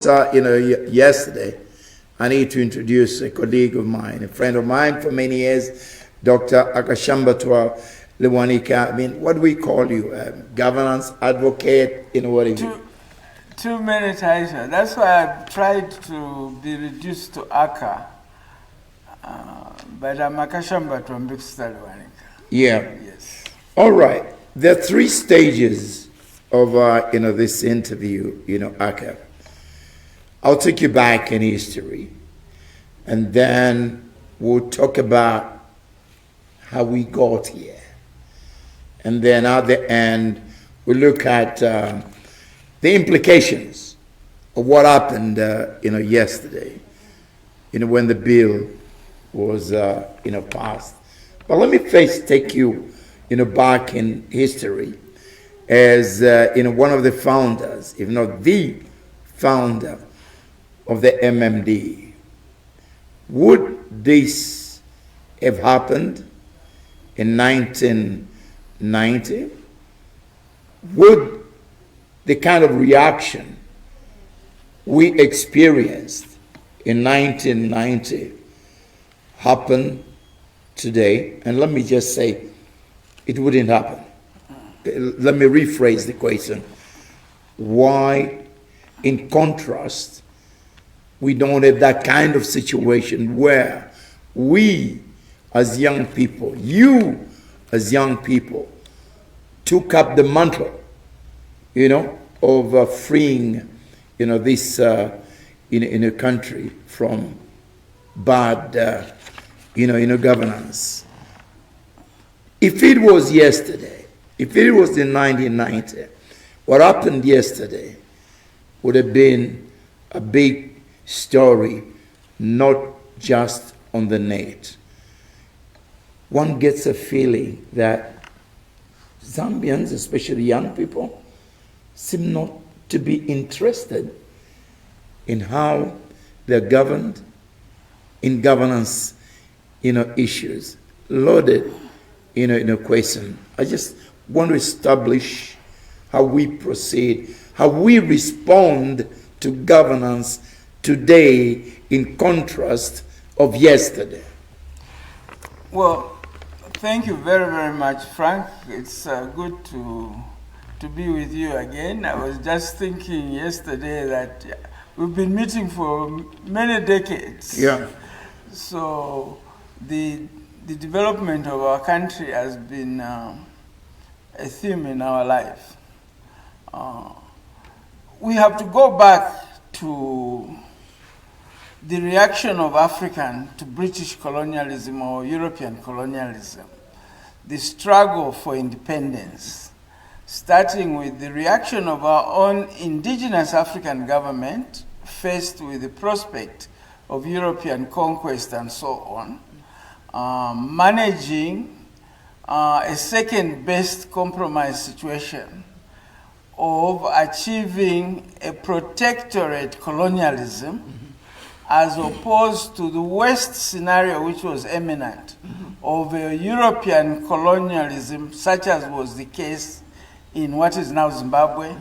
Yesterday, I need to introduce a colleague of mine, a friend of mine for many years, Dr. Akashambatwa Lewanika. I mean, what do we call you? Governance advocate, what are you? Too many titles. That's why I've tried to be reduced to Aka. But I'm Akashambatwa Mbikusita-Lewanika. Yeah. Yes. All right. There are three stages of, this interview, Aka. I'll take you back in history, and then we'll talk about how we got here. And then at the end, we'll look at the implications of what happened, yesterday, when the bill was, passed. But let me first take you, back in history as, one of the founders, if not the founder of the MMD. Would this have happened in 1990? Would the kind of reaction we experienced in 1990 happen today? And let me just say, it wouldn't happen. Let me rephrase the question. Why, in contrast, we don't have that kind of situation where we, as young people, you, as young people, took up the mantle, of freeing, this, in a country from bad, governance. If it was yesterday, if it was in 1990, what happened yesterday would have been a big story, not just on the net. One gets a feeling that Zambians, especially young people, seem not to be interested in how they're governed, in governance, issues. Loaded, question. I just want to establish how we proceed, how we respond to governance today in contrast of yesterday. Well, thank you very, very much, Frank. It's good to be with you again. I was just thinking yesterday that we've been meeting for many decades. Yeah. So the development of our country has been a theme in our life. We have to go back to the reaction of African to British colonialism or European colonialism, the struggle for independence, starting with the reaction of our own indigenous African government faced with the prospect of European conquest and so on, managing a second-best compromise situation of achieving a protectorate colonialism as opposed to the West scenario, which was eminent, of a European colonialism, such as was the case in what is now Zimbabwe,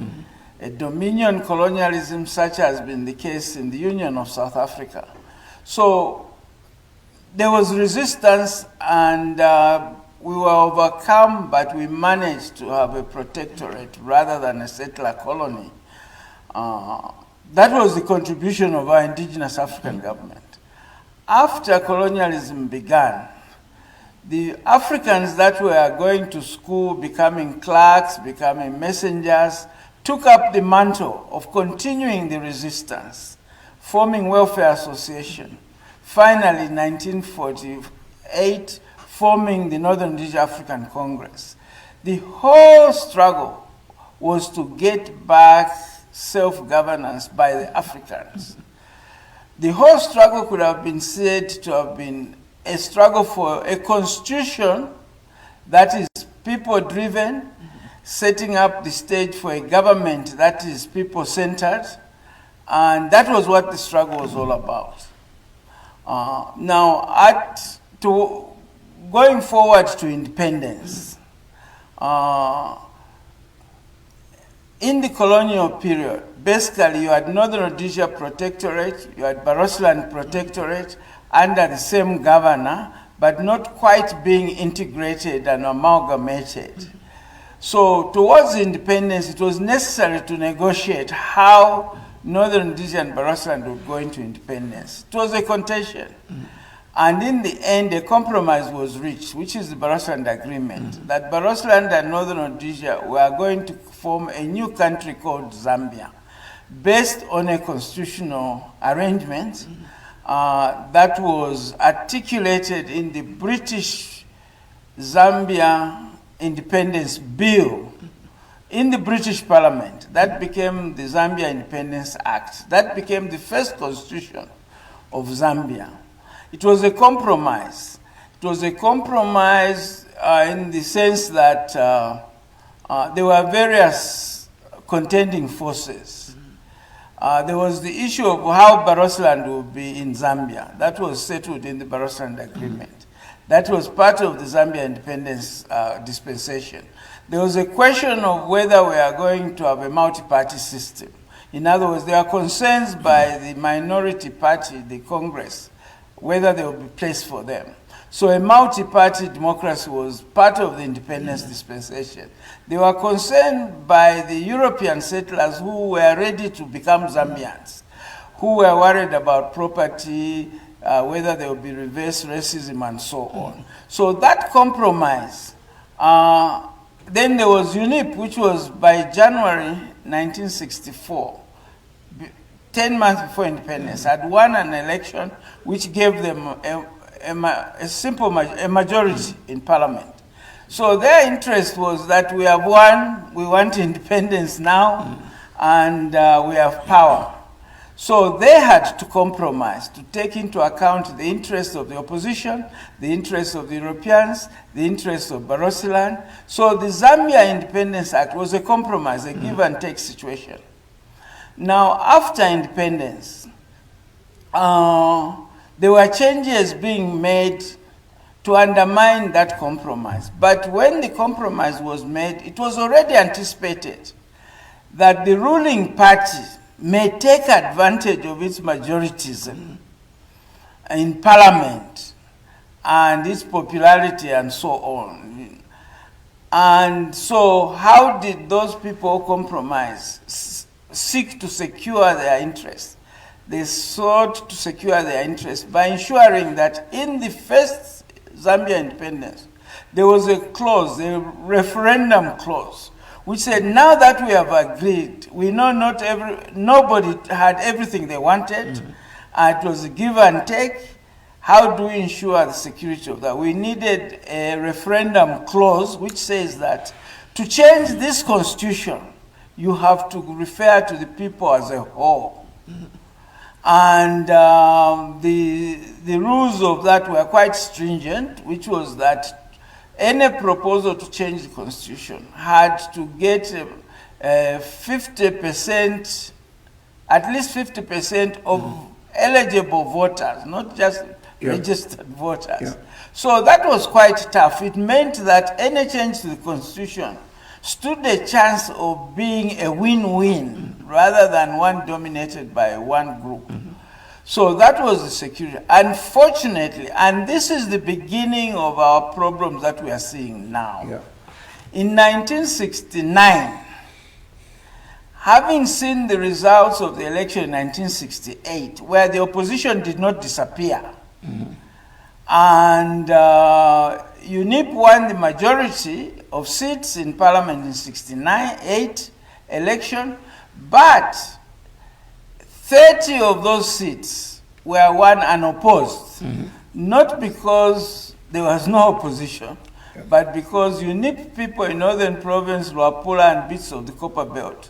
a Dominion colonialism, such has been the case in the Union of South Africa. So there was resistance, and we were overcome, but we managed to have a protectorate rather than a settler colony. That was the contribution of our indigenous African government. After colonialism began, the Africans that were going to school, becoming clerks, becoming messengers, took up the mantle of continuing the resistance, forming welfare association. Finally, in 1948, forming the Northern Rhodesia African Congress. The whole struggle was to get back self-governance by the Africans. The whole struggle could have been said to have been a struggle for a constitution that is people-driven, setting up the stage for a government that is people-centered, and that was what the struggle was all about. Going forward to independence, in the colonial period, basically you had Northern Rhodesia Protectorate, you had Barotseland Protectorate under the same governor, but not quite being integrated and amalgamated. So towards independence, it was necessary to negotiate how Northern Rhodesia and Barotseland would go into independence. It was a contention. And in the end, a compromise was reached, which is the Barotseland Agreement, that Barotseland and Northern Rhodesia were going to form a new country called Zambia, based on a constitutional arrangement that was articulated in the British Zambia Independence Bill in the British Parliament. That became the Zambia Independence Act. That became the first constitution of Zambia. It was a compromise. It was a compromise in the sense that there were various contending forces. There was the issue of how Barotseland would be in Zambia. That was settled in the Barotseland Agreement. That was part of the Zambia independence dispensation. There was a question of whether we are going to have a multi-party system. In other words, there are concerns by the minority party, the Congress, whether there will be place for them. So a multi-party democracy was part of the independence dispensation. They were concerned by the European settlers who were ready to become Zambians, who were worried about property, whether there would be reverse racism and so on. So that compromise, then there was UNIP, which was by January 1964, 10 months before independence, had won an election which gave them a majority in parliament. So their interest was that we have won, we want independence now, and we have power. So they had to compromise to take into account the interests of the opposition, the interests of the Europeans, the interests of Barotseland. So the Zambia Independence Act was a compromise, a give and take situation. Now, after independence, there were changes being made to undermine that compromise. But when the compromise was made, it was already anticipated that the ruling party may take advantage of its majorities in parliament and its popularity and so on. And so how did those people compromise, seek to secure their interests? They sought to secure their interests by ensuring that in the first Zambia independence, there was a clause, a referendum clause, which said, now that we have agreed, we know nobody had everything they wanted, it was a give and take. How do we ensure the security of that? We needed a referendum clause which says that to change this constitution, you have to refer to the people as a whole. And the rules of that were quite stringent, which was that any proposal to change the constitution had to get 50%, at least 50% of eligible voters, not just registered voters. So that was quite tough. It meant that any change to the constitution stood a chance of being a win-win rather than one dominated by one group. So that was the security. Unfortunately, and this is the beginning of our problems that we are seeing now. In 1969, having seen the results of the election in 1968, where the opposition did not disappear, and UNIP won the majority of seats in parliament in 1968 election, but 30 of those seats were won unopposed, not because there was no opposition, but because UNIP people in Northern Province, Luapula and bits of the Copper Belt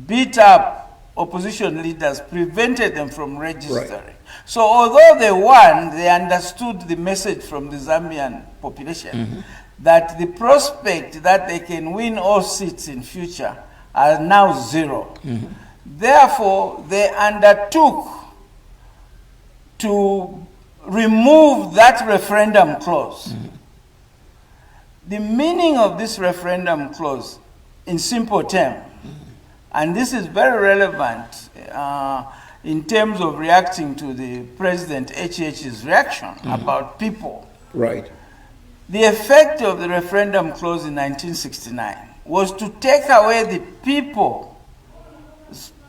beat up opposition leaders, prevented them from registering. So although they won, they understood the message from the Zambian population that the prospect that they can win all seats in future are now zero. Therefore, they undertook to remove that referendum clause. The meaning of this referendum clause, in simple terms, And this is very relevant in terms of reacting to the President HH's reaction about people. Right. The effect of the referendum clause in 1969 was to take away the people's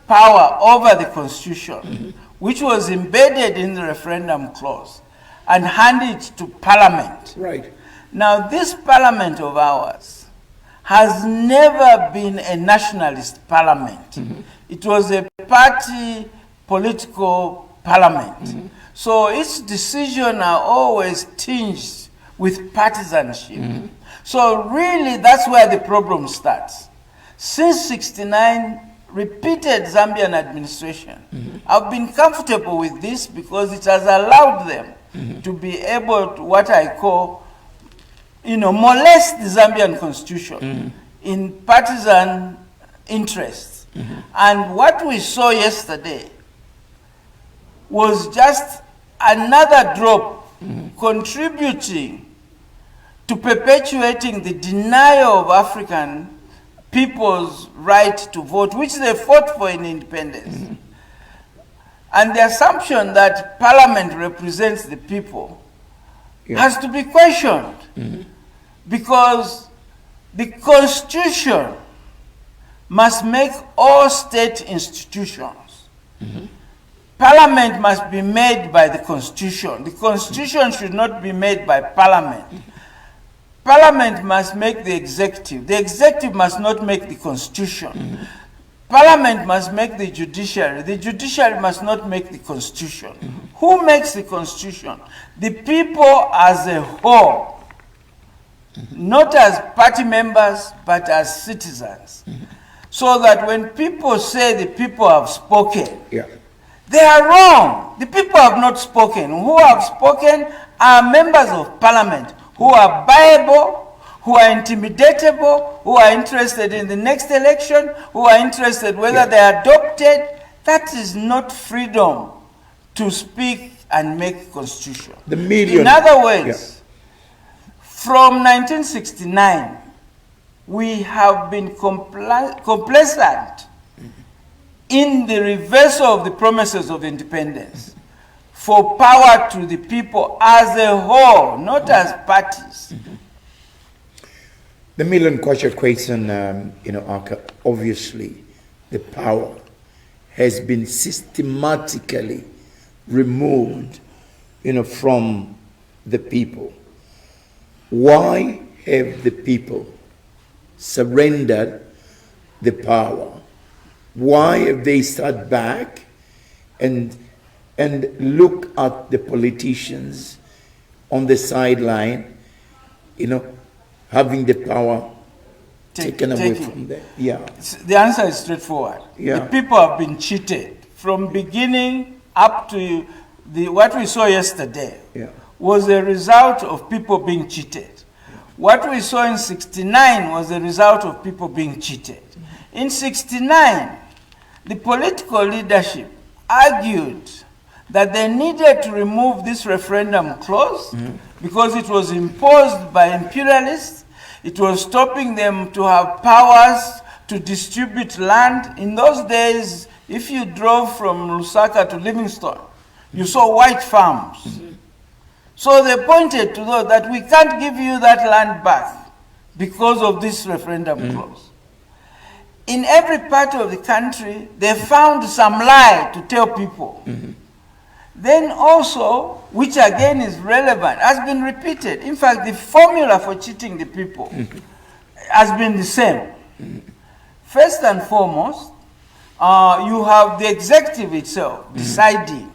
power over the Constitution, which was embedded in the referendum clause, and hand it to Parliament. Right. Now, this Parliament of ours has never been a nationalist parliament. It was a party political parliament. So its decisions are always tinged with partisanship. So really, that's where the problem starts. Since '69, repeated Zambian administration have been comfortable with this because it has allowed them to be able to, what I call, molest the Zambian constitution in partisan interests. And what we saw yesterday was just another drop contributing to perpetuating the denial of African people's right to vote, which they fought for in independence. And the assumption that Parliament represents the people has to be questioned. Because the Constitution must make all state institutions. Parliament must be made by the Constitution. The Constitution should not be made by Parliament. Parliament must make the executive. The executive must not make the Constitution. Parliament must make the judiciary. The judiciary must not make the Constitution. Who makes the Constitution? The people as a whole. Not as party members, but as citizens. So that when people say the people have spoken, they are wrong. The people have not spoken. Who have spoken are members of Parliament who are buyable, who are intimidatable, who are interested in the next election, who are interested whether they are adopted. That is not freedom to speak and make constitution. In other words, from 1969, we have been complacent in the reversal of the promises of independence for power to the people as a whole, not as parties. The million question, Aka, obviously the power has been systematically removed, from the people. Why have the people surrendered the power? Why have they sat back and look at the politicians on the sideline, having the power taken away from them? The answer is straightforward. The people have been cheated from beginning up to what we saw yesterday. Was a result of people being cheated. What we saw in '69 was a result of people being cheated. In '69, the political leadership argued that they needed to remove this referendum clause because it was imposed by imperialists. It was stopping them to have powers to distribute land. In those days, if you drove from Lusaka to Livingstone, you saw white farms. So they pointed to those that we can't give you that land back because of this referendum clause. In every part of the country, they found some lie to tell people. Then also, which again is relevant, has been repeated. In fact, the formula for cheating the people has been the same. First and foremost, you have the executive itself deciding.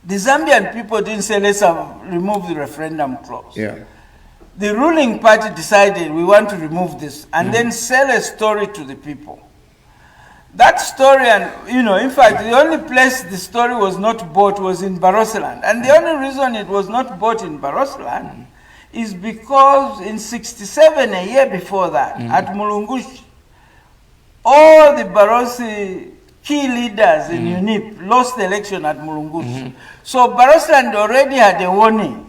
The Zambian people didn't say, let's remove the referendum clause. The ruling party decided, we want to remove this, and then sell a story to the people. That story, and in fact, the only place the story was not bought was in Barotseland. And the only reason it was not bought in Barotseland is because in '67, a year before that, at Mulungushi, all the Barosi key leaders in UNIP lost the election at Mulungushi. So Barotseland already had a warning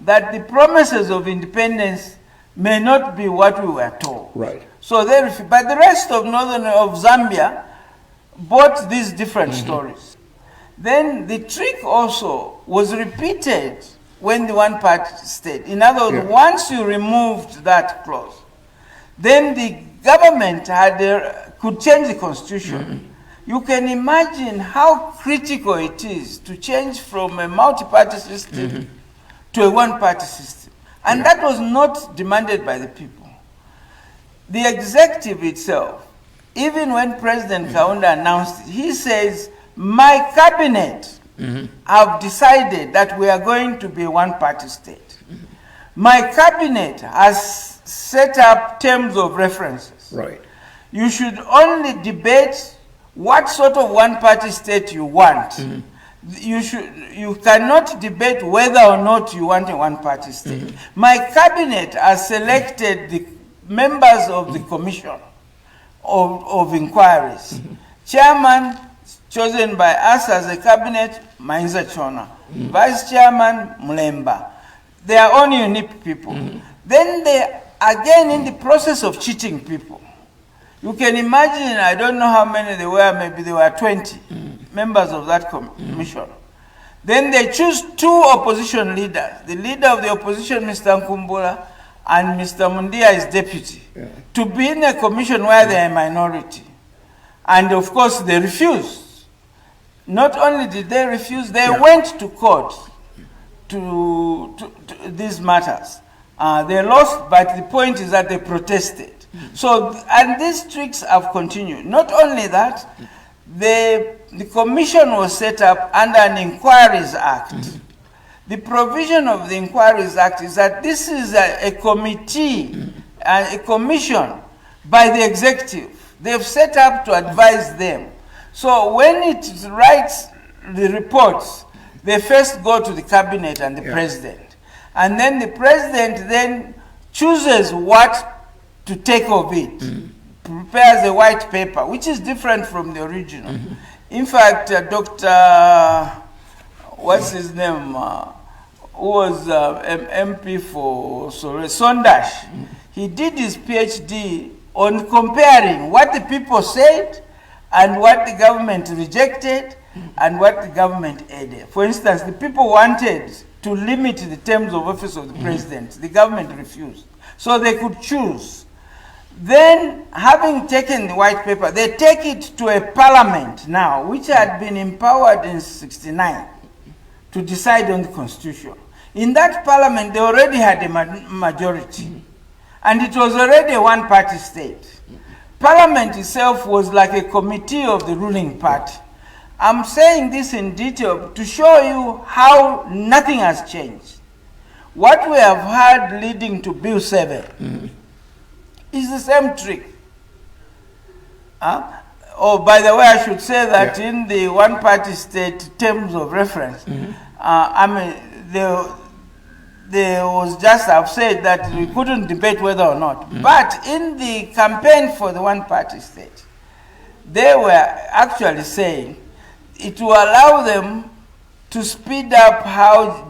that the promises of independence may not be what we were told. So they refused. But the rest of Zambia bought these different stories. Then the trick also was repeated when the one-party state. In other words, once you removed that clause, then the government could change the constitution. You can imagine how critical it is to change from a multi-party system to a one-party system. And that was not demanded by the people. The executive itself, even when President Kaunda announced it, he says, my cabinet have decided that we are going to be a one-party state. My cabinet has set up terms of references. Right. You should only debate what sort of one-party state you want. You cannot debate whether or not you want a one-party state. My cabinet has selected the members of the commission of inquiries. Chairman chosen by us as a cabinet, Mainza Chona. Vice Chairman, Mulemba. They are all unique people. Then they, again, in the process of cheating people. You can imagine, I don't know how many there were, maybe there were 20 members of that commission. Then they choose two opposition leaders. The leader of the opposition, Mr. Nkumbula, and Mr. Mundia is deputy, to be in a commission where they are a minority. And of course, they refused. Not only did they refuse, they went to court to these matters. They lost, but the point is that they protested. So, and these tricks have continued. Not only that, the commission was set up under an Inquiries Act. The provision of the Inquiries Act is that this is a committee, a commission by the executive. They've set up to advise them. So when it writes the reports, they first go to the cabinet and the president. And then the president then chooses what to take of it, prepares a white paper, which is different from the original. In fact, Dr. What's his name, who was MP for Sondash, he did his PhD on comparing what the people said and what the government rejected and what the government added. For instance, the people wanted to limit the terms of office of the president. The government refused. So they could choose. Then, having taken the white paper, they take it to a parliament now, which had been empowered in '69 to decide on the constitution. In that parliament, they already had a majority. And it was already a one-party state. Parliament itself was like a committee of the ruling party. I'm saying this in detail to show you how nothing has changed. What we have had leading to Bill 7 is the same trick. Oh, by the way, I should say that in the one-party state terms of reference, I mean, there was just, I've said that we couldn't debate whether or not. But in the campaign for the one-party state, they were actually saying it will allow them to speed up how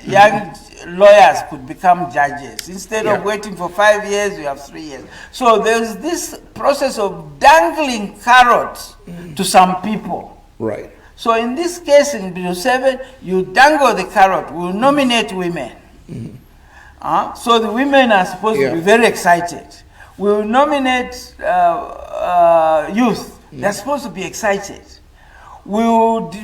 young lawyers could become judges. Instead of waiting for 5 years, you have 3 years. So there's this process of dangling carrots to some people. Right. So in this case, in Bill 7, you dangle the carrot. We'll nominate women. So the women are supposed to be very excited. We'll nominate youth. They're supposed to be excited. We would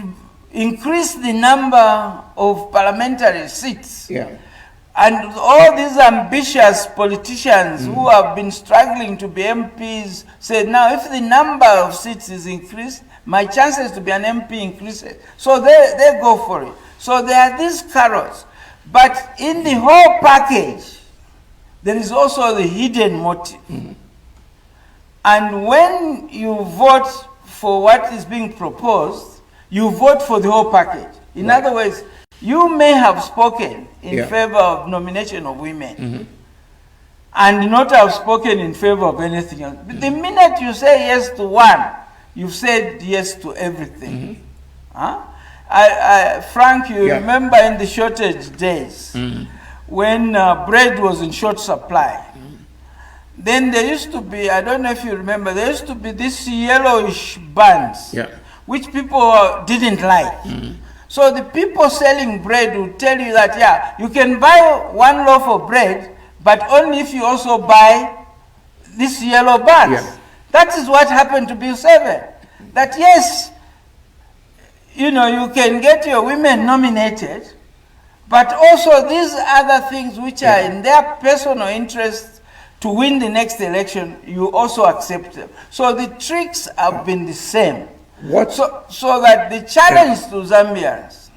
increase the number of parliamentary seats. And all these ambitious politicians who have been struggling to be MPs said, now if the number of seats is increased, my chances to be an MP increases. So they go for it. So there are these carrots. But in the whole package, there is also the hidden motive. And when you vote for what is being proposed, you vote for the whole package. In other words, you may have spoken in favor of nomination of women and not have spoken in favor of anything else. But the minute you say yes to one, you've said yes to everything. Frank, you remember in the shortage days when bread was in short supply. then there used to be, I don't know if you remember, there used to be these yellowish buns, Yeah. which people didn't like. So the people selling bread would tell you that, yeah, you can buy one loaf of bread, but only if you also buy this yellow buns. Yeah. That is what happened to Bill 7. That yes, you know, you can get your women nominated, but also these other things which are in their personal interest to win the next election, you also accept them. So the tricks have been the same. What? So that the challenge to Zambians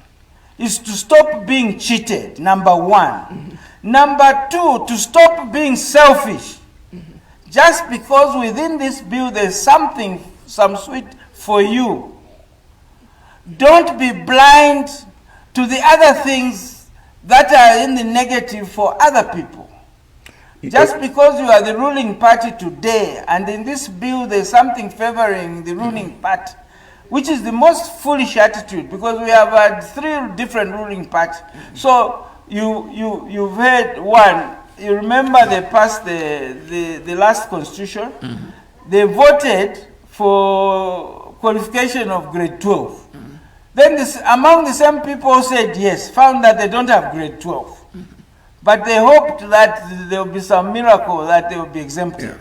is to stop being cheated, number one. Number two, to stop being selfish. Just because within this bill there's something, some sweet for you. Don't be blind to the other things that are in the negative for other people. Just because you are the ruling party today, and in this bill there's something favoring the ruling party, which is the most foolish attitude, because we have had 3 different ruling parties. So you've heard one. You remember they passed the last constitution. They voted for qualification of grade 12. Then among the same people who said yes, found that they don't have grade 12. But they hoped that there will be some miracle that they will be exempted.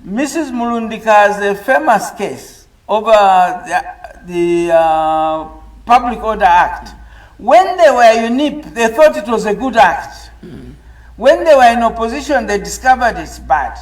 Mrs. Mulundika has a famous case over the Public Order Act. When they were UNIP, they thought it was a good act. When they were in opposition, they discovered it's bad.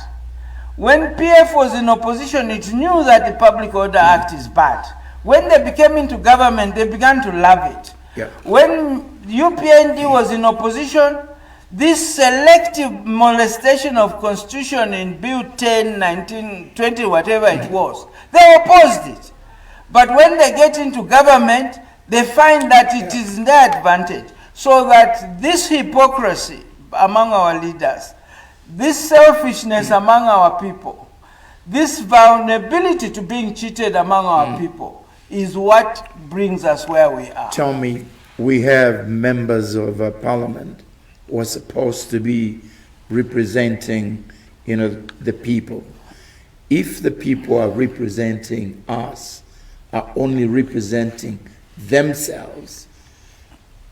When PF was in opposition, it knew that the Public Order Act is bad. When they became into government, they began to love it. Yeah. When UPND was in opposition, this selective molestation of constitution in Bill 10, 19, 20, whatever it was, they opposed it. But when they get into government, they find that it is in their advantage. So that this hypocrisy among our leaders, this selfishness among our people, this vulnerability to being cheated among our people is what brings us where we are. Tell me, we have members of parliament who are supposed to be representing, you know, the people. If the people are representing us, are only representing themselves,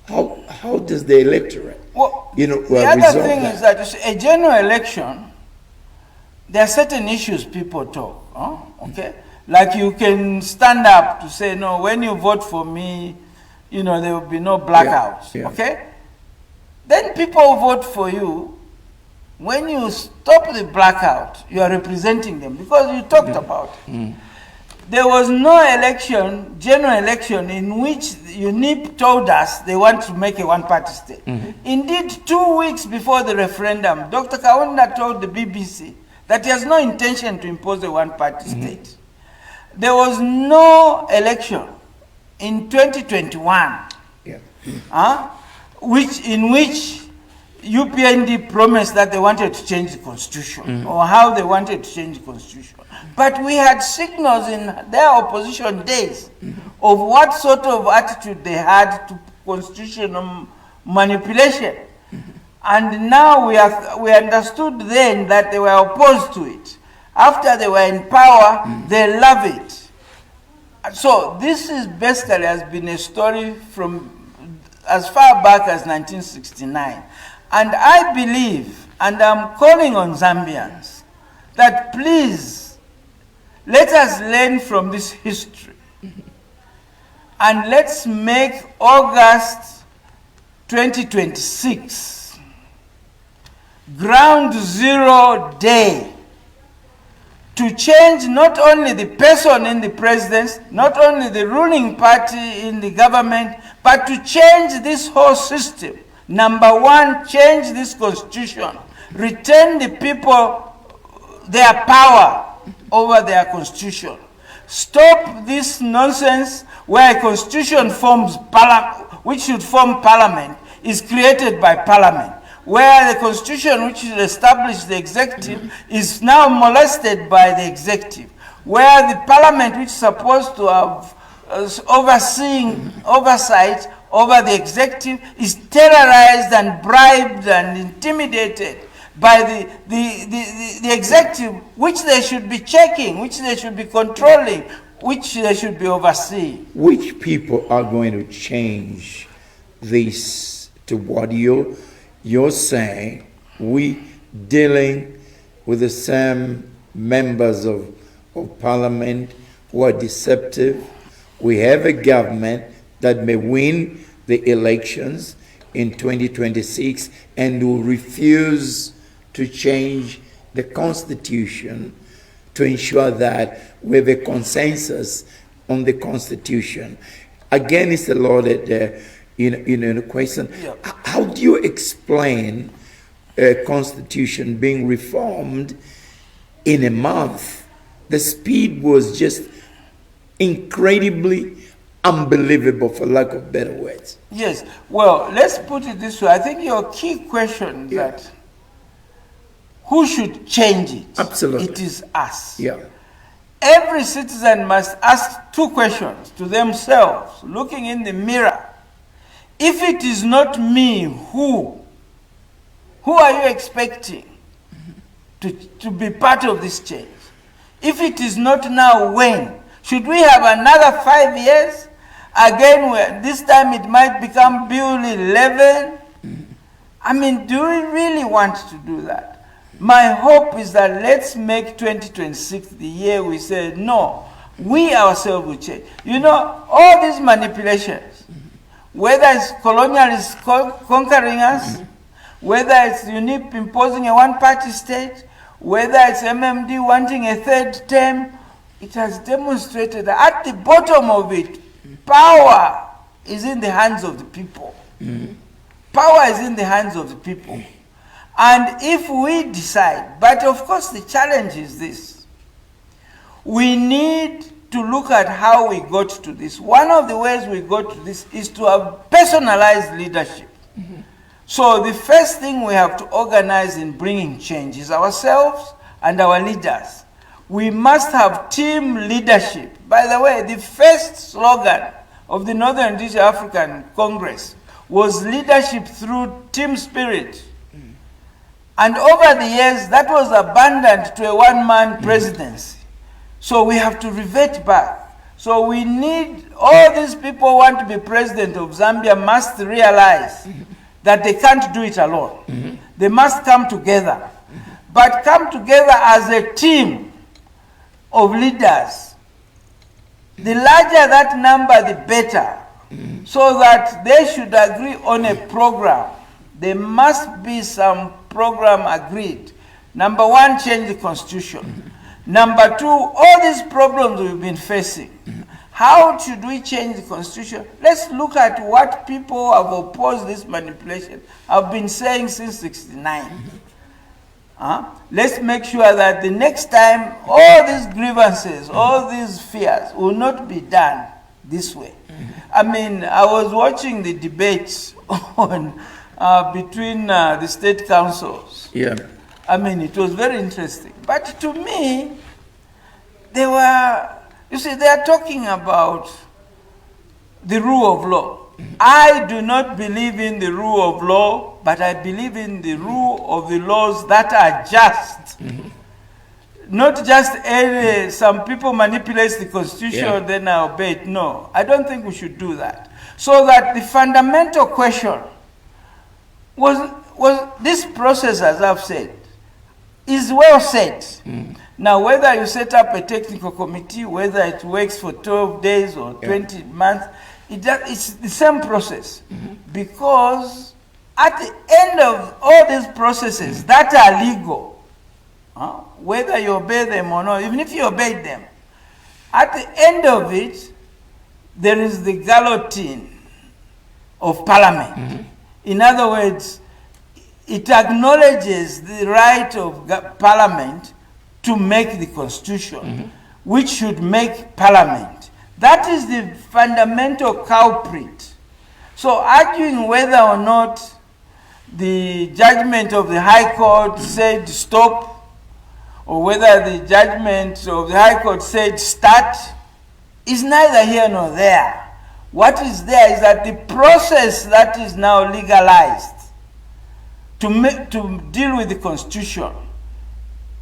how does the electorate, you know, the other resolve thing that? is that you see, a general election, there are certain issues people talk. Okay, like you can stand up to say, no, when you vote for me, you know, there will be no blackouts. Okay, then people vote for you. When you stop the blackout, you are representing them because you talked about it. There was no election, general election, in which UNIP told us they want to make a one-party state. Indeed, 2 weeks before the referendum, Dr. Kaunda told the BBC that he has no intention to impose a one-party state. There was no election in 2021 in which UPND promised that they wanted to change the constitution or how they wanted to change the constitution. But we had signals in their opposition days of what sort of attitude they had to constitutional manipulation. And now we understood then that they were opposed to it. After they were in power, they love it. So this is basically has been a story from as far back as 1969. And I believe, and I'm calling on Zambians, that please, let us learn from this history. And let's make August 2026 ground zero day to change not only the person in the presidency, not only the ruling party in the government, but to change this whole system. Number one, change this constitution. Return the people their power over their constitution. Stop this nonsense where a constitution forms which should form parliament is created by parliament, where the constitution which should establish the executive is now molested by the executive, where the parliament which is supposed to have oversight over the executive is terrorized and bribed and intimidated by the executive, which they should be checking, which they should be controlling, which they should be overseeing. Which people are going to change this to what you're saying? We dealing with the same members of parliament who are deceptive. We have a government that may win the elections in 2026 and will refuse to change the constitution to ensure that we have a consensus on the constitution. Again, it's a loaded question. Yeah. How do you explain a constitution being reformed in a month? The speed was just incredibly unbelievable, for lack of better words. Yes, well, let's put it this way. I think your key question is that who should change it? Absolutely. It is us. Yeah. Every citizen must ask two questions to themselves, looking in the mirror. If it is not me, who are you expecting to be part of this change? If it is not now, when? Should we have another 5 years? Again, this time it might become Bill 11. I mean, do we really want to do that? My hope is that let's make 2026 the year we say, no, we ourselves will change. You know, all these manipulations, whether it's colonialists conquering us, whether it's UNIP imposing a one-party state, whether it's MMD wanting a third term, it has demonstrated that at the bottom of it, power is in the hands of the people. Power is in the hands of the people. And if we decide, but of course the challenge is this, we need to look at how we got to this. One of the ways we got to this is to have personalized leadership. So the first thing we have to organize in bringing change is ourselves and our leaders. We must have team leadership. By the way, the first slogan of the Northern Indigenous African Congress was leadership through team spirit. And over the years, that was abandoned to a one-man presidency. So we have to revert back. So we need, all these people who want to be president of Zambia must realize that they can't do it alone. They must come together. But come together as a team of leaders. The larger that number, the better. So that they should agree on a program. There must be some program agreed. Number one, change the constitution. Number two, all these problems we've been facing. How should we change the constitution? Let's look at what people who have opposed this manipulation have been saying since '69. Let's make sure that the next time all these grievances, all these fears will not be done this way. I mean, I was watching the debates on between the state councils. Yeah. I mean, it was very interesting. But to me, they were, you see, they are talking about the rule of law. I do not believe in the rule of law, but I believe in the rule of the laws that are just. Not just some people manipulate the constitution, then I obey it. No, I don't think we should do that. So that the fundamental question was this process, as I've said, is well set. Now, whether you set up a technical committee, whether it works for 12 days or 20 months, it's the same process. Because at the end of all these processes that are legal, whether you obey them or not, even if you obey them, at the end of it, there is the guillotine of parliament. In other words, it acknowledges the right of parliament to make the constitution, which should make parliament. That is the fundamental culprit. So arguing whether or not the judgment of the High Court said stop, or whether the judgment of the High Court said start, is neither here nor there. What is there is that the process that is now legalized to deal with the Constitution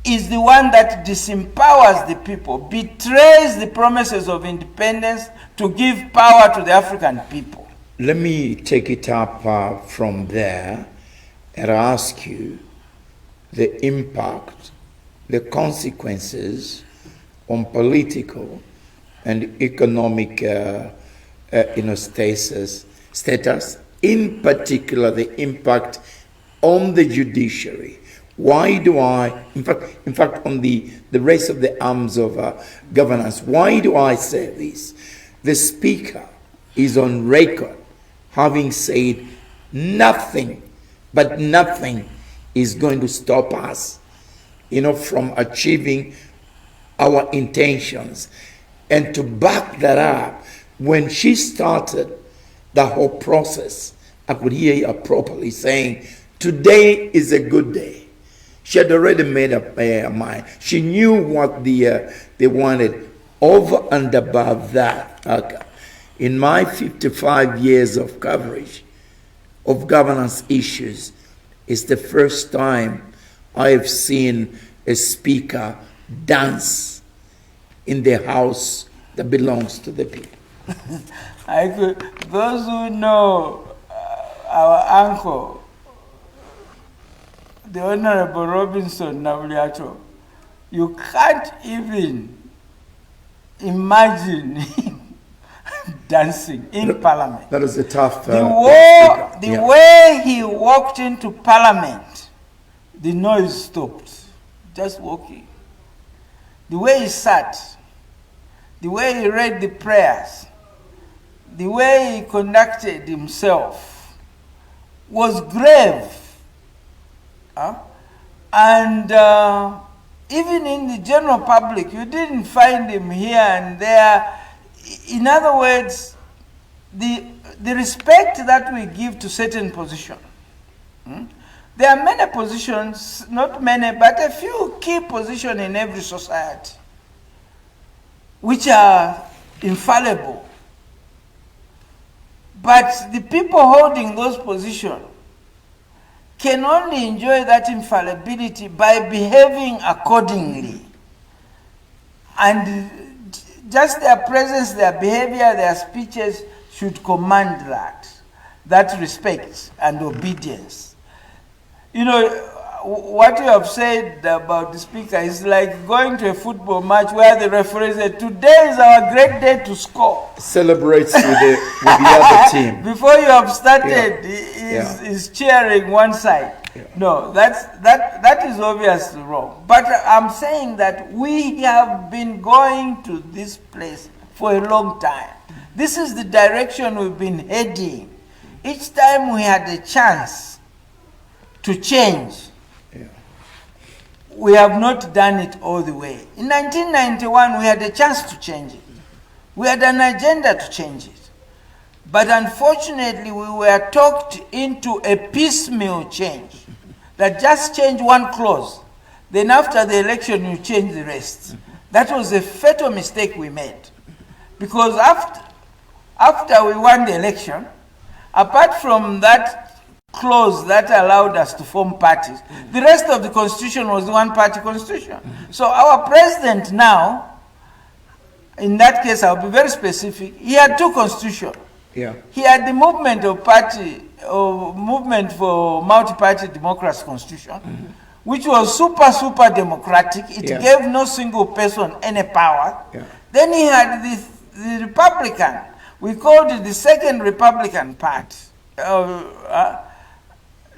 is the one that disempowers the people, betrays the promises of independence to give power to the African people. Let me take it up from there and ask you the impact, the consequences on political and economic status, in particular the impact on the judiciary. Why do I, in fact, on the rest of the arms of governance, why do I say this? The Speaker is on record having said nothing, but nothing is going to stop us, from achieving our intentions. And to back that up, when she started the whole process, I could hear her properly saying, today is a good day. She had already made up her mind. She knew what they wanted. Over and above that, in my 55 years of coverage of governance issues, it's the first time I have seen a speaker dance in the house that belongs to the people. Those who know our uncle, the Honorable Robinson Nabuliato, you can't even imagine him dancing in Parliament. That is a tough The way he walked into Parliament, the noise stopped. Just walking. The way he sat, the way he read the prayers, the way he conducted himself was grave. And even in the general public, you didn't find him here and there. In other words, the respect that we give to certain positions. There are many positions, not many, but a few key positions in every society, which are infallible. But the people holding those positions can only enjoy that infallibility by behaving accordingly. And just their presence, their behavior, their speeches should command that respect and obedience. What you have said about the Speaker is like going to a football match where the referee said, today is our great day to score. Celebrates with the other team. Before you have started, he's cheering one side. Yeah. No, that is obviously wrong. But I'm saying that we have been going to this place for a long time. This is the direction we've been heading. Each time we had a chance to change, we have not done it all the way. In 1991, we had a chance to change it. We had an agenda to change it. But unfortunately, we were talked into a piecemeal change that just changed one clause. Then after the election, you change the rest. That was a fatal mistake we made. Because after we won the election, apart from that clause that allowed us to form parties, the rest of the constitution was the one-party constitution. So our president now, in that case, I'll be very specific, he had two constitutions. Yeah. He had the movement for multi-party democracy constitution, which was super democratic. It gave no single person any power. Yeah. Then he had the Republican. We called it the Second Republican Party.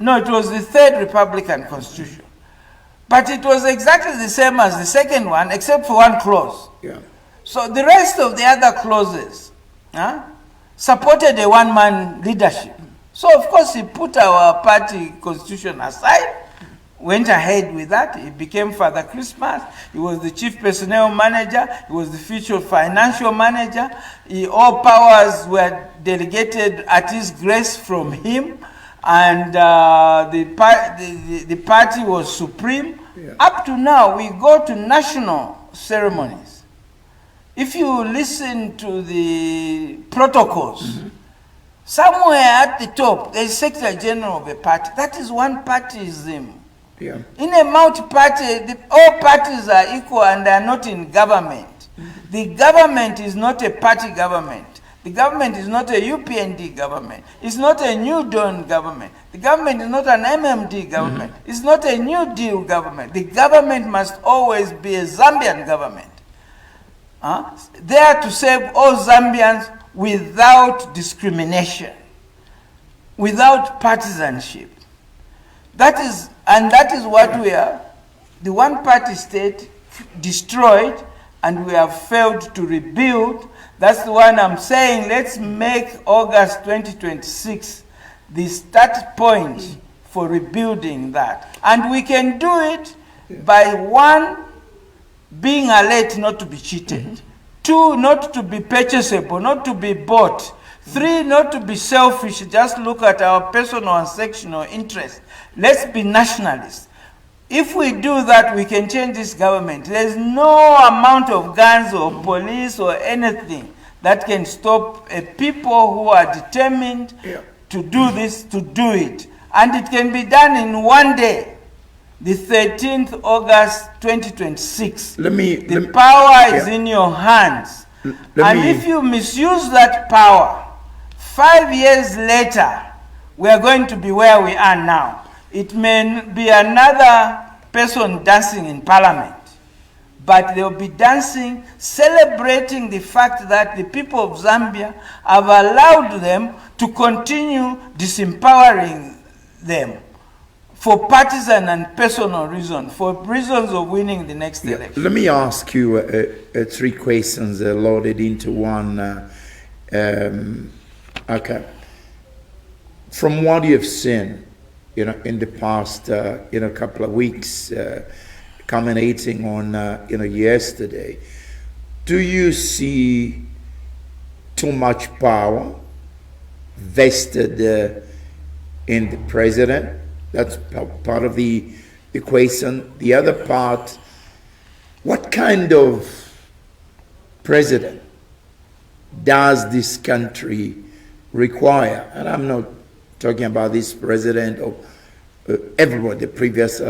No, it was the Third Republican Constitution. But it was exactly the same as the second one, except for one clause. Yeah. So the rest of the other clauses supported a one-man leadership. So, of course, he put our party constitution aside, went ahead with that. He became Father Christmas. He was the chief personnel manager. He was the future financial manager. All powers were delegated at his grace from him. And the party was supreme. Yeah. Up to now, we go to national ceremonies. If you listen to the protocols, Somewhere at the top, there is Secretary General of a party. That is one partyism. Yeah. In a multi-party, all parties are equal and they are not in government. The government is not a party government. The government is not a UPND government. It's not a New Dawn government. The government is not an MMD government. It's not a New Deal government. The government must always be a Zambian government. There to serve all Zambians without discrimination, without partisanship. That is what we are. The one-party state destroyed, and we have failed to rebuild. That's the one I'm saying. Let's make August 2026 the start point for rebuilding that. And we can do it by, one, being alert not to be cheated. Two, not to be purchasable, not to be bought. Three, not to be selfish, just look at our personal and sectional interests. Let's be nationalists. If we do that, we can change this government. There's no amount of guns or police or anything that can stop people who are determined to do this, to do it. And it can be done in one day, the 13th August 2026. The power is in your hands. If you misuse that power, 5 years later, we are going to be where we are now. It may be another person dancing in parliament, but they'll be dancing, celebrating the fact that the people of Zambia have allowed them to continue disempowering them for partisan and personal reasons, for reasons of winning the next election. Let me ask you three questions loaded into one. Okay. From what you've seen, in the past, couple of weeks, culminating on, yesterday, do you see too much power vested in the president? That's part of the equation. The other part, what kind of president does this country require? And I'm not talking about this president or everyone, the previous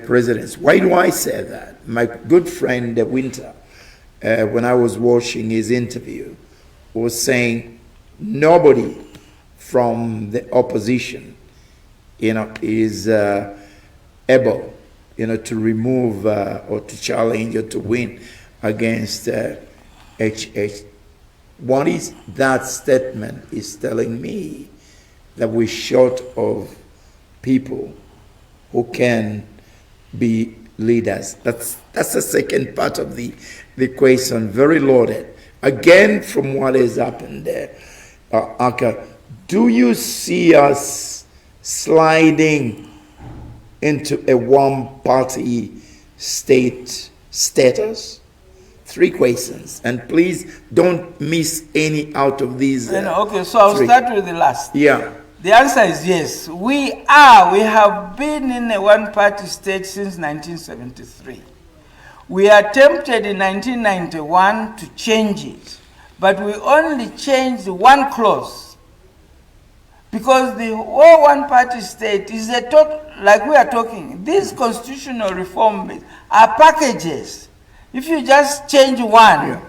presidents. Why do I say that? My good friend Winter, when I was watching his interview, was saying nobody from the opposition, is able, to remove or to challenge or to win against HH. What is that statement is telling me that we're short of people who can be leaders. That's the second part of the equation, very loaded. Again, from what has happened there, Aka, do you see us sliding into a one-party state status? Three questions, and please don't miss any out of these. Okay, so I'll start with the last. Yeah. The answer is yes. We have been in a one-party state since 1973. We attempted in 1991 to change it, but we only changed one clause. Because the whole one-party state is like we are talking, these constitutional reforms are packages. If you just change one,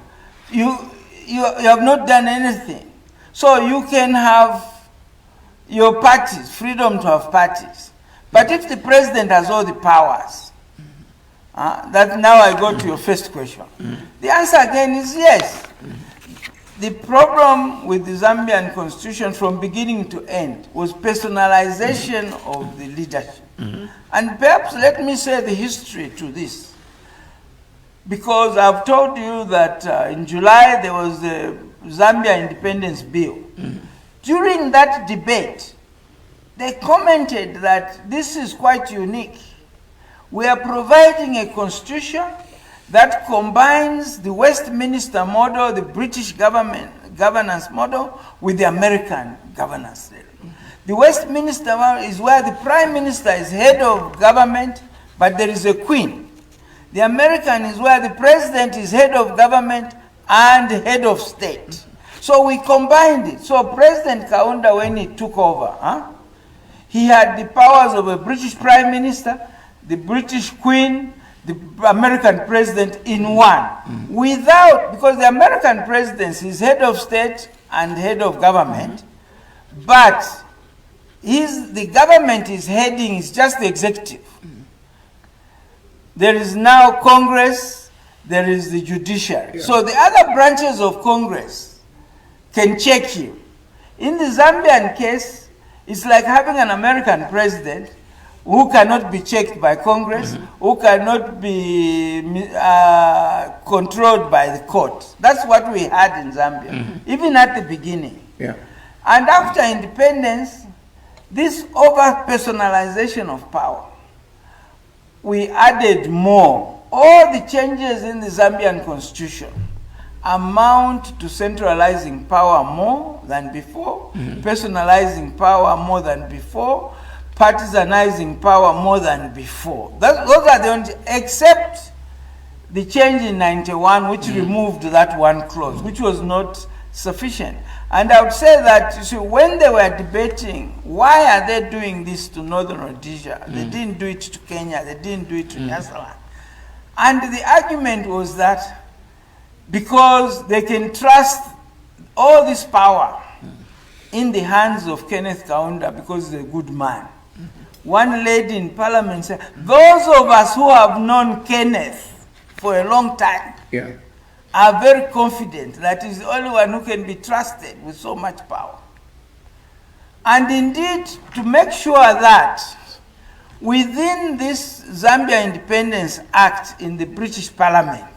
you have not done anything. So you can have your parties, freedom to have parties. But if the president has all the powers, that now I go to your first question. The answer again is yes. The problem with the Zambian constitution from beginning to end was personalization of the leadership. And perhaps let me say the history to this. Because I've told you that in July there was the Zambia Independence Bill. During that debate, they commented that this is quite unique. We are providing a constitution that combines the Westminster model, the British governance model, with the American governance. The Westminster model is where the Prime Minister is head of government, but there is a queen. The American is where the president is head of government and head of state. So we combined it. So President Kaunda, when he took over, he had the powers of a British Prime Minister, the British Queen, the American President in one. Without, because the American presidency is head of state and head of government, but the government is heading is just the executive. There is now Congress, there is the judiciary. Yeah. So the other branches of Congress can check you. In the Zambian case, it's like having an American president who cannot be checked by Congress, who cannot be controlled by the court. That's what we had in Zambia, even at the beginning. Yeah. And after independence, this over-personalization of power, we added more. All the changes in the Zambian constitution amount to centralizing power more than before, personalizing power more than before, partisanizing power more than before. Those are the only, except the change in 91, which removed that one clause, which was not sufficient. And I would say that, you see, when they were debating, why are they doing this to Northern Rhodesia? They didn't do it to Kenya, they didn't do it to Nyasaland. And the argument was that because they can trust all this power in the hands of Kenneth Kaunda because he's a good man. One lady in parliament said, those of us who have known Kenneth for a long time are very confident that he's the only one who can be trusted with so much power. And indeed, to make sure that within this Zambia Independence Act in the British Parliament,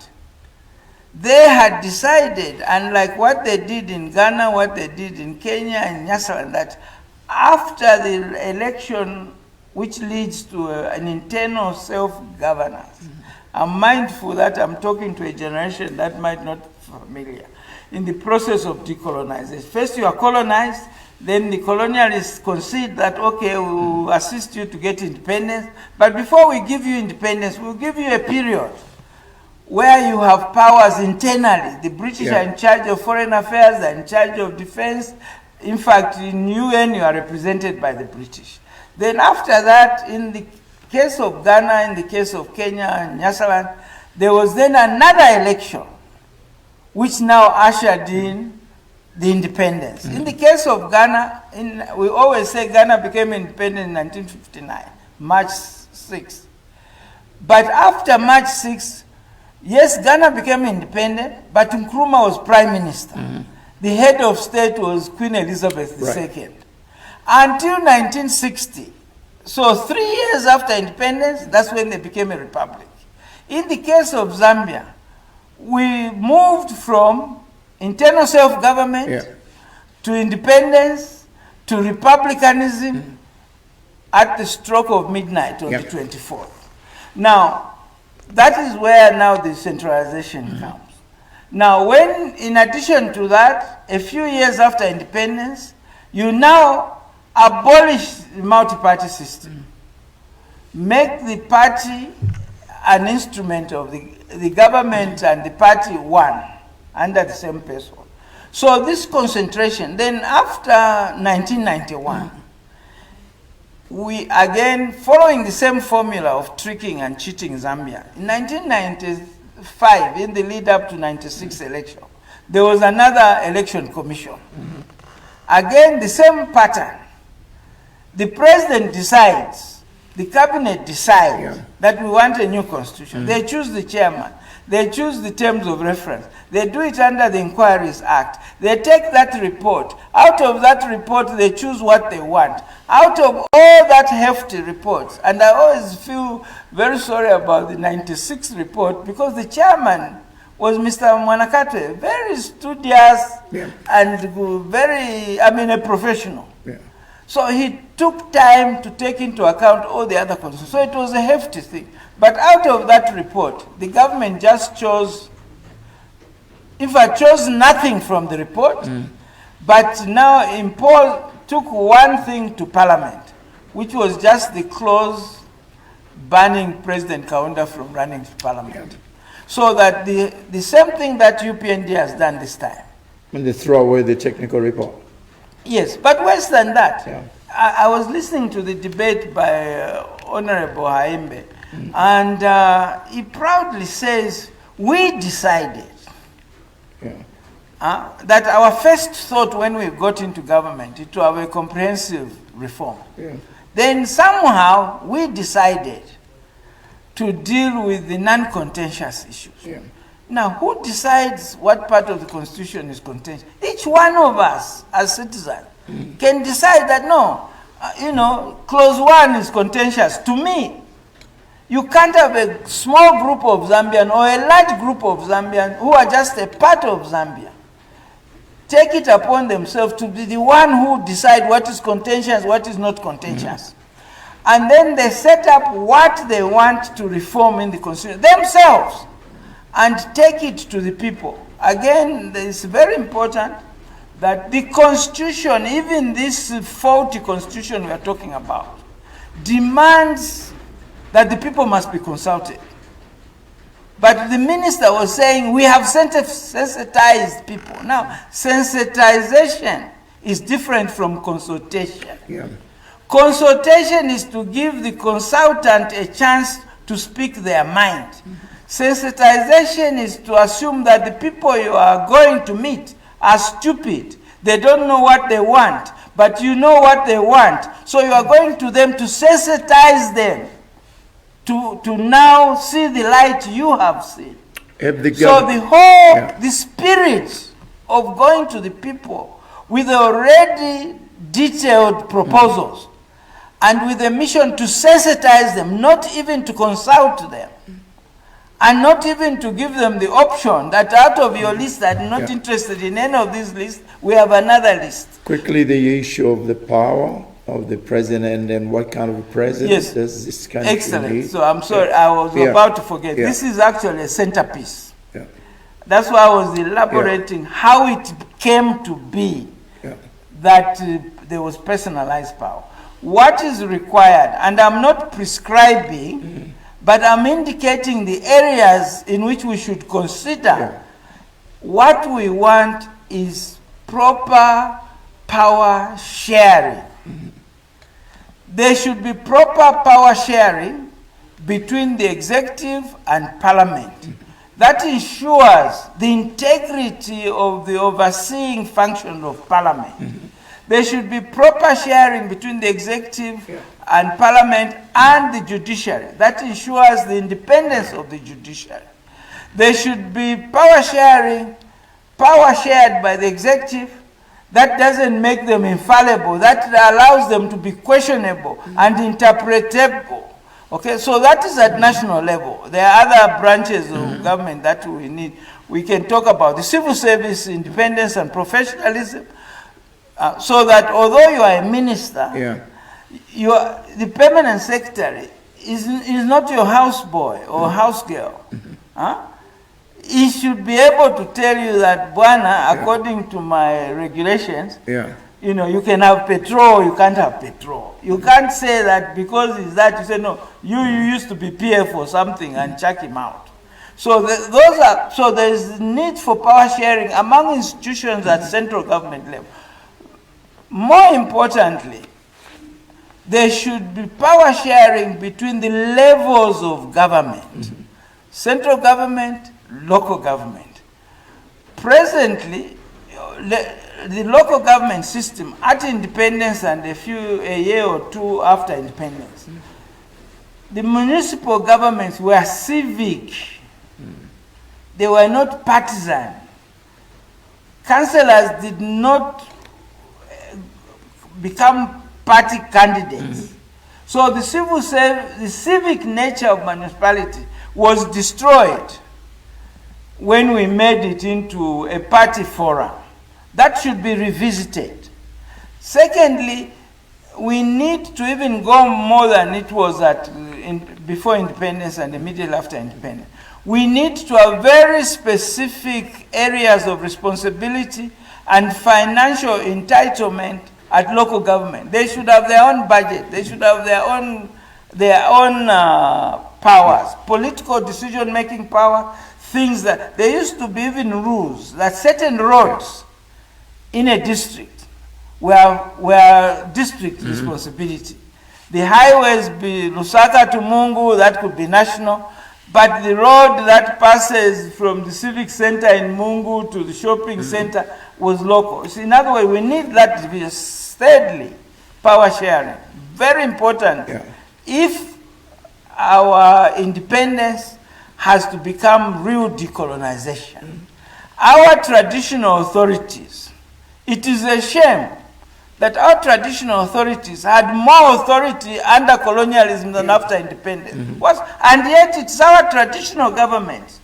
they had decided, unlike what they did in Ghana, what they did in Kenya and Nyasaland, that after the election which leads to an internal self-governance, I'm mindful that I'm talking to a generation that might not be familiar. In the process of decolonization, first you are colonized, then the colonialists concede that, okay, we will assist you to get independence, but before we give you independence, we'll give you a period where you have powers internally. The British are in charge of foreign affairs, they're in charge of defense. In fact, in UN, you are represented by the British. Then after that, in the case of Ghana, in the case of Kenya and Nyasaland, there was then another election, which now ushered in the independence. In the case of Ghana, we always say Ghana became independent in 1959, March 6. But after March 6, yes, Ghana became independent, but Nkrumah was prime minister. The head of state was Queen Elizabeth II. Until 1960, so 3 years after independence, that's when they became a republic. In the case of Zambia, we moved from internal self-government to independence to republicanism at the stroke of midnight on the 24th. Now, that is where now the centralization comes. Now, when, in addition to that, a few years after independence, you now abolish the multi-party system. Make the party an instrument of the government and the party one, under the same person. So this concentration, then after 1991, we again, following the same formula of tricking and cheating Zambia, in 1995, in the lead up to 96 election, there was another election commission. Again, the same pattern. The president decides, the cabinet decides that we want a new constitution. They choose the chairman. They choose the terms of reference. They do it under the Inquiries Act. They take that report. Out of that report, they choose what they want. Out of all that hefty reports, and I always feel very sorry about the 96 report because the chairman was Mr. Mwanakatwe, very studious and very, a professional. So he took time to take into account all the other concerns. So it was a hefty thing. But out of that report, the government just chose, in fact, chose nothing from the report, but now took one thing to Parliament, which was just the clause banning President Kaunda from running for Parliament. So that the same thing that UPND has done this time, And they throw away the technical report. Yes, but worse than that. Yeah. I was listening to the debate by Honorable Haimbe, and he proudly says, we decided that our first thought when we got into government is to have a comprehensive reform. Yeah. Then somehow we decided to deal with the non-contentious issues. Yeah. Now, who decides what part of the Constitution is contentious? Each one of us as citizens can decide that, no, clause 1 is contentious. To me, you can't have a small group of Zambians or a large group of Zambians who are just a part of Zambia take it upon themselves to be the one who decide what is contentious, what is not contentious. And then they set up what they want to reform in the Constitution themselves and take it to the people. Again, it's very important that the Constitution, even this faulty Constitution we are talking about, demands that the people must be consulted. But the minister was saying, we have sensitized people. Now, sensitization is different from consultation. Yeah. Consultation is to give the consultant a chance to speak their mind. Sensitization is to assume that the people you are going to meet are stupid. They don't know what they want, but you know what they want. So you are going to them to sensitize them to now see the light you have seen. So the spirit of going to the people with already detailed proposals and with a mission to sensitize them, not even to consult them, and not even to give them the option that out of your list that I'm not interested in any of these lists, we have another list. Quickly, the issue of the power of the president and what kind of a president does this country Excellent. need? So I'm sorry, I was about to forget. This is actually a centerpiece. Yeah. That's why I was elaborating how it came to be that there was personalized power. What is required, and I'm not prescribing, but I'm indicating the areas in which we should consider. What we want is proper power sharing. There should be proper power sharing between the executive and parliament. That ensures the integrity of the overseeing function of parliament. There should be proper sharing between the executive and parliament and the judiciary. That ensures the independence of the judiciary. There should be power sharing, power shared by the executive. That doesn't make them infallible. That allows them to be questionable and interpretable. Okay, so that is at national level. There are other branches of government that we need. We can talk about the civil service, independence and professionalism, so that although you are a minister, the permanent secretary is not your houseboy or housegirl. He should be able to tell you that, Bwana, according to my regulations, you can have petrol, you can't have petrol. You can't say that because it's that, you say, no, you used to be PF or something and chuck him out. So so there is need for power sharing among institutions at central government level. More importantly, there should be power sharing between the levels of government. Central government, local government. Presently, the local government system at independence and a year or two after independence, the municipal governments were civic. They were not partisan. Councillors did not become party candidates. So the civic nature of municipality was destroyed when we made it into a party forum. That should be revisited. Secondly, we need to even go more than it was before independence and immediately after independence. We need to have very specific areas of responsibility and financial entitlement at local government. They should have their own budget. They should have their own powers, political decision-making power, things that, there used to be even rules that certain roads in a district were district responsibility. The highways be Lusaka to Mungu, that could be national, but the road that passes from the civic center in Mungu to the shopping center was local. So in other words, we need that to be steadily power sharing. Very important. Yeah. If our independence has to become real decolonization, our traditional authorities, it is a shame that our traditional authorities had more authority under colonialism than after independence. And yet it's our traditional government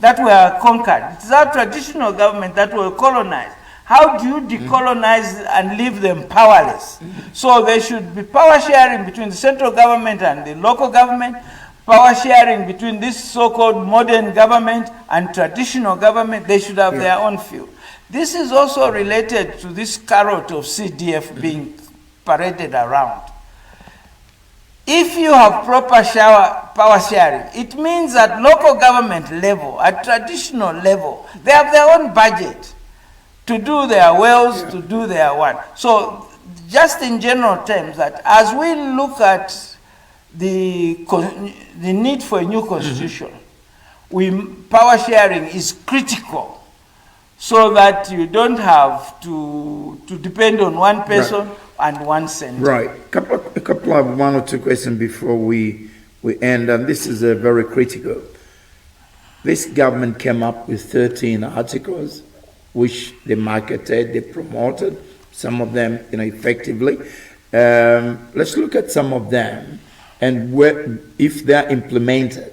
that were conquered. It's our traditional government that were colonized. How do you decolonize and leave them powerless? So there should be power sharing between the central government and the local government, power sharing between this so-called modern government and traditional government. They should have their own field. This is also related to this carrot of CDF being paraded around. If you have proper power sharing, it means at local government level, at traditional level, they have their own budget to do their wells, to do their one. So just in general terms, that as we look at the need for a new constitution, power sharing is critical, so that you don't have to depend on one person and one center. Right. A couple of one or two questions before we end, and this is very critical. This government came up with 13 articles, which they marketed, they promoted, some of them, effectively. Let's look at some of them, and if they're implemented,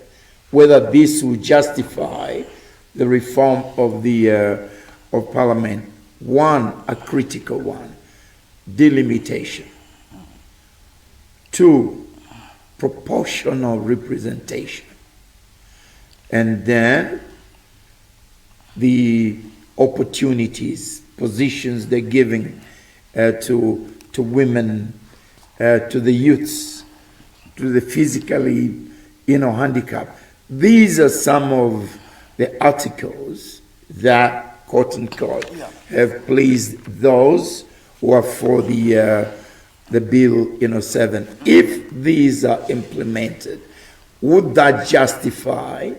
whether this will justify the reform of the of Parliament. One, a critical one, delimitation. Two, proportional representation. And then the opportunities, positions they're giving to women, to the youths, to the physically, handicapped. These are some of the articles that, quote unquote, have pleased those who are for the bill, 7. If these are implemented, would that justify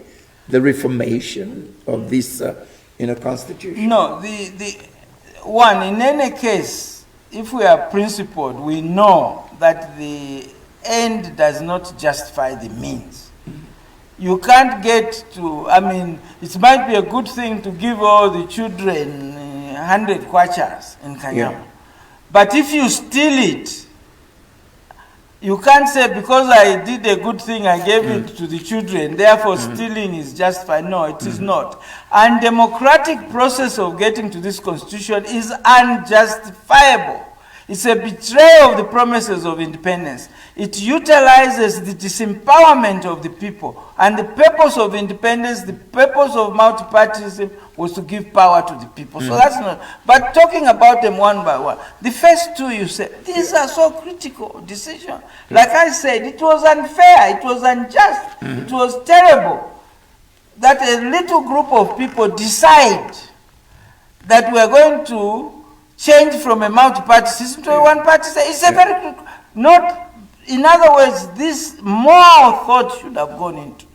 the reformation of this, constitution? No, the one, in any case, if we are principled, we know that the end does not justify the means. You can't get to, it might be a good thing to give all the children 100 kwachas in Kanyama. But if you steal it, you can't say because I did a good thing, I gave it to the children, therefore stealing is justified. No, it is not. And democratic process of getting to this constitution is unjustifiable. It's a betrayal of the promises of independence. It utilizes the disempowerment of the people. And the purpose of independence, the purpose of multipartyism was to give power to the people. So that's not, but talking about them one by one, the first two you said, these are so critical decisions. Like I said, it was unfair, it was unjust, it was terrible that a little group of people decide that we're going to change from a multi-party system to a one-party system. It's a very, not, in other words, this more thought should have gone into.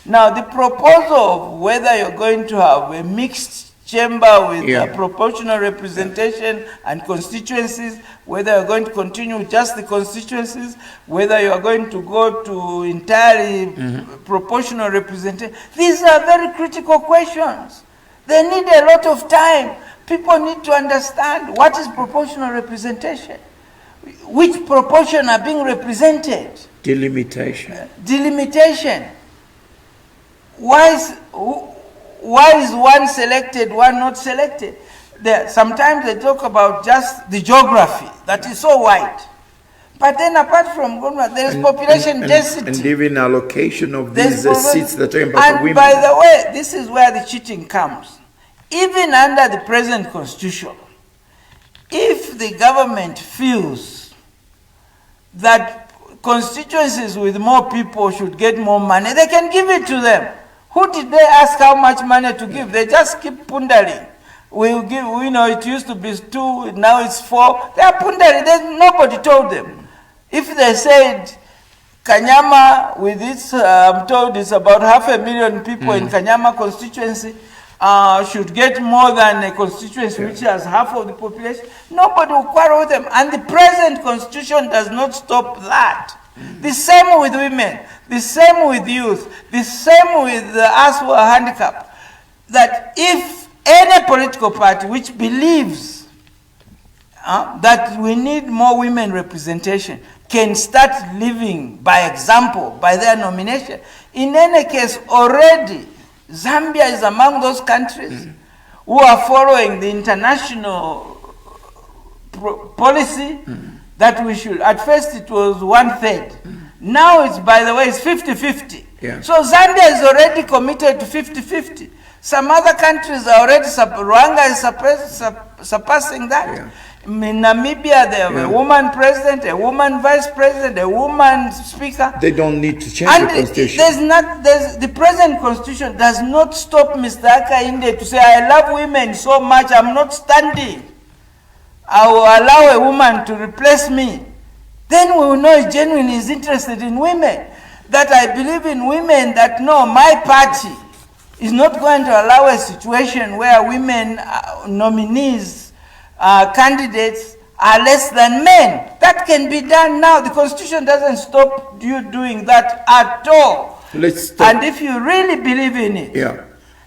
Now, the proposal of whether you're going to have a mixed chamber with a proportional representation and constituencies, whether you're going to continue with just the constituencies, whether you're going to go to entirely proportional representation, these are very critical questions. They need a lot of time. People need to understand what is proportional representation. Which proportion are being represented? Delimitation. Delimitation. Why is one selected, one not selected? Sometimes they talk about just the geography, that is so wide. But then apart from government, there is population density. And even allocation of these seats that are in and women. By the way, this is where the cheating comes. Even under the present constitution, if the government feels that constituencies with more people should get more money, they can give it to them. Who did they ask how much money to give? They just keep pondering. we'll give, you know, it used to be 2, now it's 4. They are pundering. Nobody told them. If they said Kanyama, with its, I'm told it's about 500,000 people in Kanyama constituency, should get more than a constituency which has half of the population, nobody will quarrel with them. And the present constitution does not stop that. The same with women, the same with youth, the same with us who are handicapped. That if any political party which believes that we need more women representation can start living by example, by their nomination, in any case, already Zambia is among those countries who are following the international policy that we should. At first it was 1/3. Now it's, by the way, it's 50-50. Yeah. So Zambia is already committed to 50-50. Some other countries are already, Rwanda is surpassing that. Yeah. In Namibia, they have a woman president, a woman vice president, a woman speaker. They don't need to change And the constitution. the present constitution does not stop Mr. Akainde to say, I love women so much, I'm not standing. I will allow a woman to replace me. Then we will know he genuinely is interested in women. That I believe in women, that no, my party is not going to allow a situation where women nominees, candidates are less than men. That can be done now. The constitution doesn't stop you doing that at all. Let's talk, And if you really believe in it,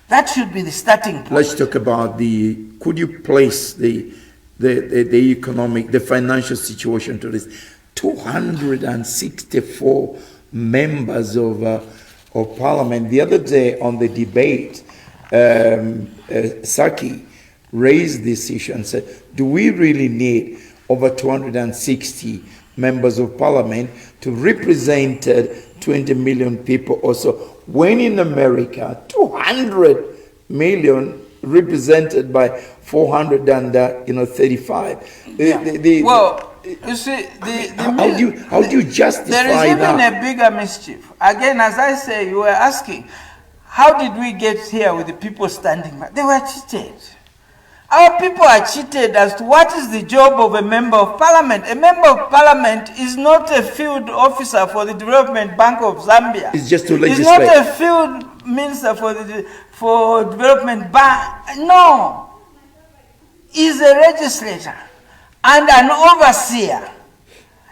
that should be the starting point. let's talk about could you place the economic, the financial situation to this? 264 members of parliament. The other day on the debate, Saki raised this issue and said, do we really need over 260 members of parliament to represent 20 million people or so, when in America 200 million represented by 435? Well, you see, how do you justify there is even that? a bigger mischief. Again, as I say, you were asking, how did we get here with the people standing back? They were cheated. Our people are cheated as to what is the job of a member of parliament. A member of parliament is not a field officer for the Development Bank of Zambia. It's just to legislate. He's not a field minister for Development Bank. No. He's a legislator and an overseer.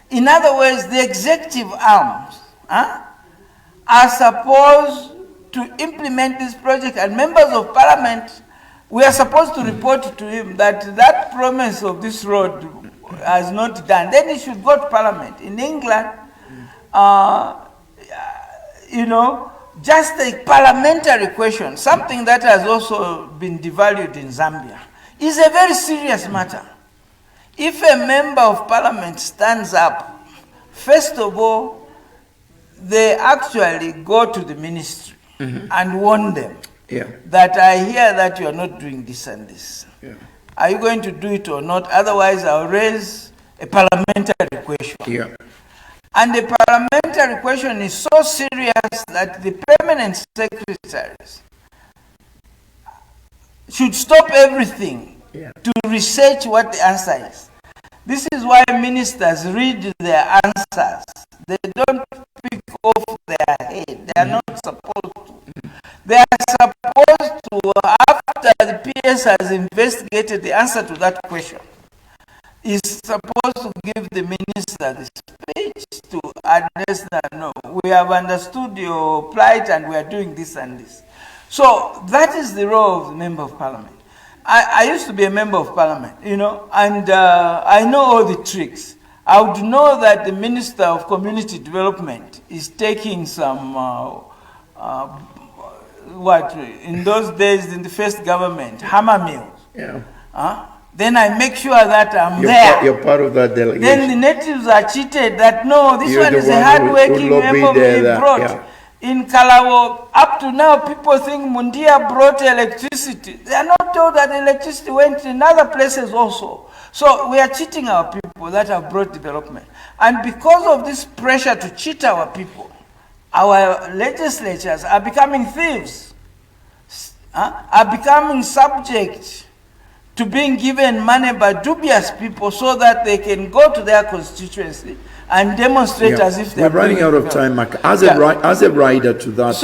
In other words, the executive arms are supposed to implement this project, and members of parliament, we are supposed to report to him that promise of this road has not done. Then he should go to parliament. In England, you know, just a parliamentary question, something that has also been devalued in Zambia, is a very serious matter. If a member of parliament stands up, first of all, they actually go to the ministry and warn them. That I hear that you are not doing this and this. Are you going to do it or not? Otherwise, I'll raise a parliamentary question. And the parliamentary question is so serious that the permanent secretaries should stop everything to research what the answer is. This is why ministers read their answers. They don't pick off their head. They are not supposed to. They are supposed to, after the PS has investigated the answer to that question, is supposed to give the minister the speech to address that. No, we have understood your plight and we are doing this and this. So that is the role of the member of parliament. I used to be a member of parliament, you know, and I know all the tricks. I would know that the Minister of Community Development is taking some, in those days in the first government, hammer meals. Then I make sure that I'm there. You're part of that delegation. Then the natives are cheated that no, this one is a hard-working member we brought. In Kalawo, up to now, people think Mundia brought electricity. They are not told that electricity went in other places also. So we are cheating our people that have brought development. And because of this pressure to cheat our people, our legislatures are becoming thieves, are becoming subject to being given money by dubious people so that they can go to their constituency and demonstrate as if they're We're running out of time, Mark. As a rider to that,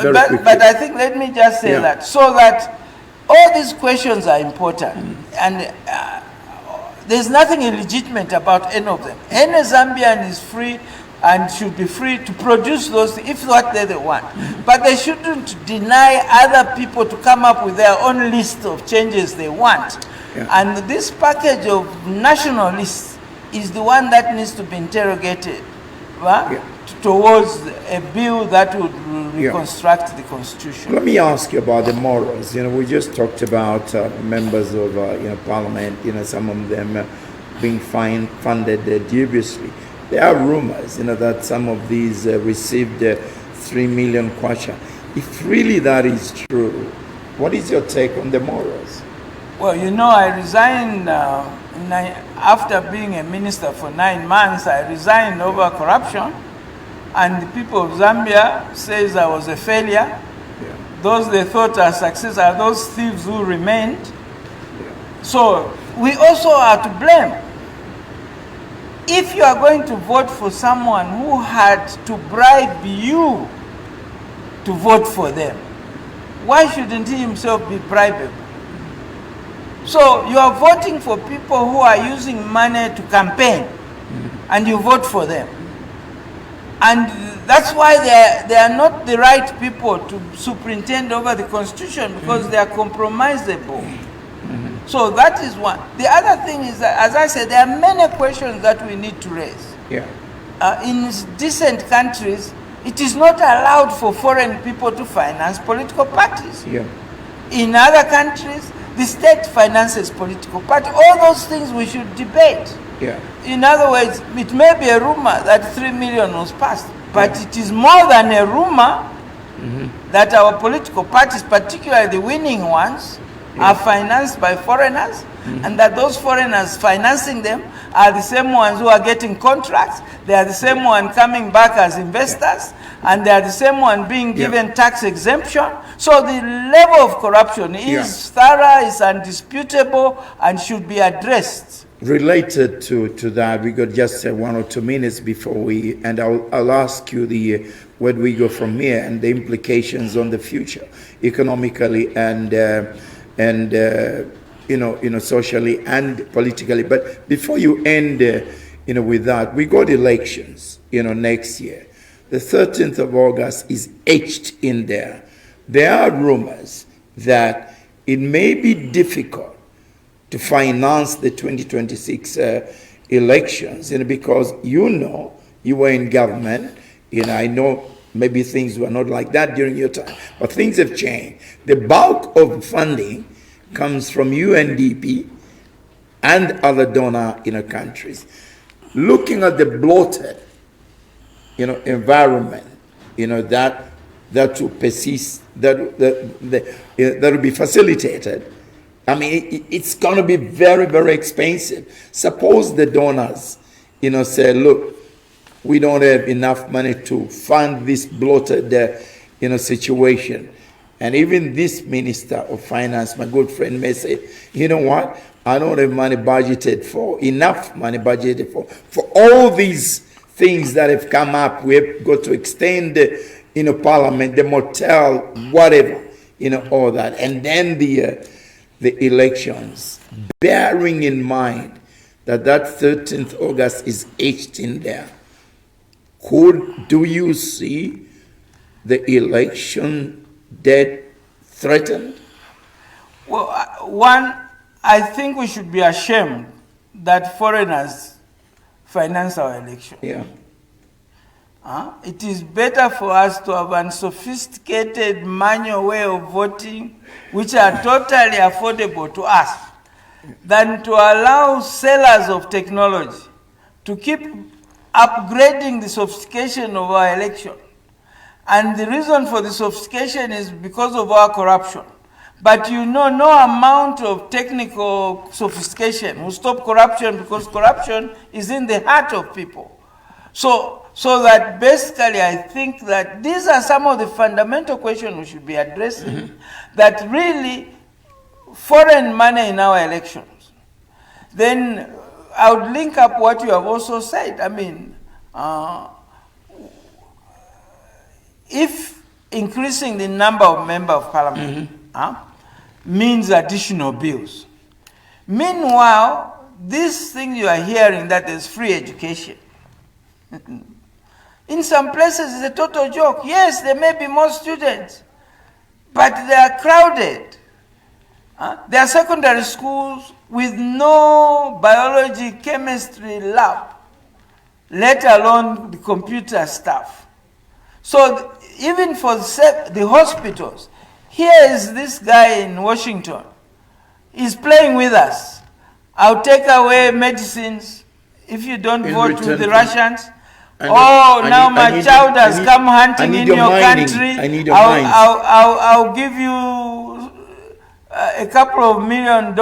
very quickly. But I think, let me just say that, so that all these questions are important, and there's nothing illegitimate about any of them. Any Zambian is free and should be free to produce those if what they want. But they shouldn't deny other people to come up with their own list of changes they want. And this package of national lists is the one that needs to be interrogated towards a bill that would reconstruct the constitution. Let me ask you about the morals. We just talked about members of parliament, some of them being funded dubiously. There are rumors, that some of these received 3 million kwacha. If really that is true, what is your take on the morals? Well, I resigned after being a minister for 9 months. I resigned over corruption, and the people of Zambia says I was a failure. Those they thought are success are those thieves who remained. So we also are to blame. If you are going to vote for someone who had to bribe you to vote for them, why shouldn't he himself be bribable? So you are voting for people who are using money to campaign, and you vote for them. And that's why they are not the right people to superintend over the constitution, because they are compromisable. So that is one. The other thing is that, as I said, there are many questions that we need to raise. In decent countries, it is not allowed for foreign people to finance political parties. In other countries, the state finances political parties. All those things we should debate. In other words, it may be a rumor that 3 million was passed, but it is more than a rumor that our political parties, particularly the winning ones, are financed by foreigners, and that those foreigners financing them are the same ones who are getting contracts. They are the same one coming back as investors, and they are the same one being given tax exemption. So the level of corruption is thorough, is undisputable, and should be addressed. Related to that, we got just 1 or 2 minutes before we, and I'll ask you where do we go from here and the implications on the future, economically and socially and politically. But before you end, with that, we got elections, next year. The 13th of August is etched in there. There are rumors that it may be difficult to finance the 2026 elections, because you were in government. I know maybe things were not like that during your time, but things have changed. The bulk of funding comes from UNDP and other donor countries. Looking at the bloated environment that will persist, that will be facilitated. I mean, it's going to be very, very expensive. Suppose the donors say, look, we don't have enough money to fund this bloated situation. And even this Minister of Finance, my good friend, may say, you know what? I don't have enough money budgeted for all these things that have come up. We have got to extend Parliament, the motel, whatever, all that. And then the elections, bearing in mind that 13th August is etched in there. Do you see the election date threatened? Well, one, I think we should be ashamed that foreigners finance our election. It is better for us to have a sophisticated manual way of voting, which are totally affordable to us, than to allow sellers of technology to keep upgrading the sophistication of our election. And the reason for the sophistication is because of our corruption. But no amount of technical sophistication will stop corruption, because corruption is in the heart of people. So that basically I think that these are some of the fundamental questions we should be addressing, that really foreign money in our elections, then I would link up what you have also said. I mean, if increasing the number of members of parliament means additional bills, meanwhile, this thing you are hearing that there's free education, in some places it's a total joke. Yes, there may be more students, but they are crowded. There are secondary schools with no biology, chemistry lab, let alone the computer stuff. So even for the hospitals, here is this guy in Washington. He's playing with us. I'll take away medicines if you don't vote with the Russians. Now my child has come hunting in your country. I'll give you a couple of $1 million.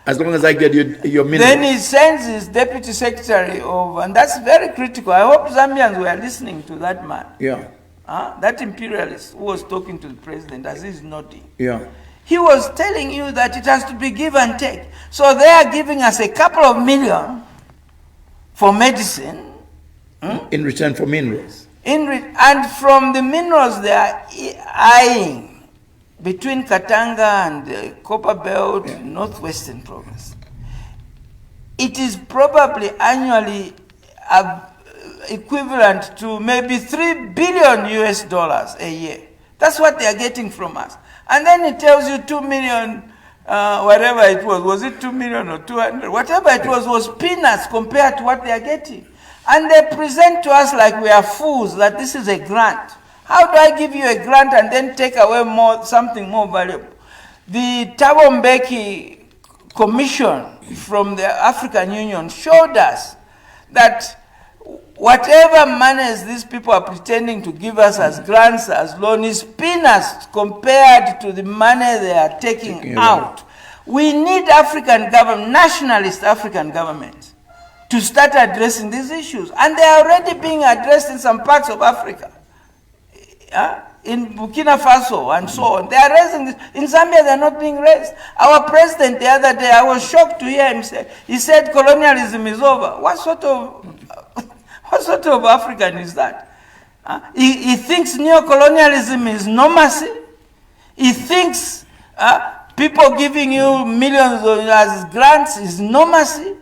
As long as I get your minerals. Then he sends his deputy secretary over, and that's very critical. I hope Zambians were listening to that man. Yeah. That imperialist who was talking to the president as he's nodding. Yeah. He was telling you that it has to be give and take. So they are giving us a couple of million for medicine. In return for minerals. And from the minerals they are eyeing between Katanga and the Copper Belt, Northwestern Province. It is probably annually equivalent to maybe $3 billion a year. That's what they are getting from us. And then it tells you 2 million, whatever it was it 2 million or 200? Whatever it was peanuts compared to what they are getting. And they present to us like we are fools, that this is a grant. How do I give you a grant and then take away something more valuable? The Thabo Mbeki Commission from the African Union showed us that whatever monies these people are pretending to give us as grants, as loans, is peanuts compared to the money they are taking out. We need African government, nationalist African governments, to start addressing these issues. And they are already being addressed in some parts of Africa. In Burkina Faso and so on. They are raising this. In Zambia, they are not being raised. Our president the other day, I was shocked to hear him say, he said colonialism is over. What sort of African is that? He thinks neocolonialism is normacy. He thinks people giving you millions as grants is normacy.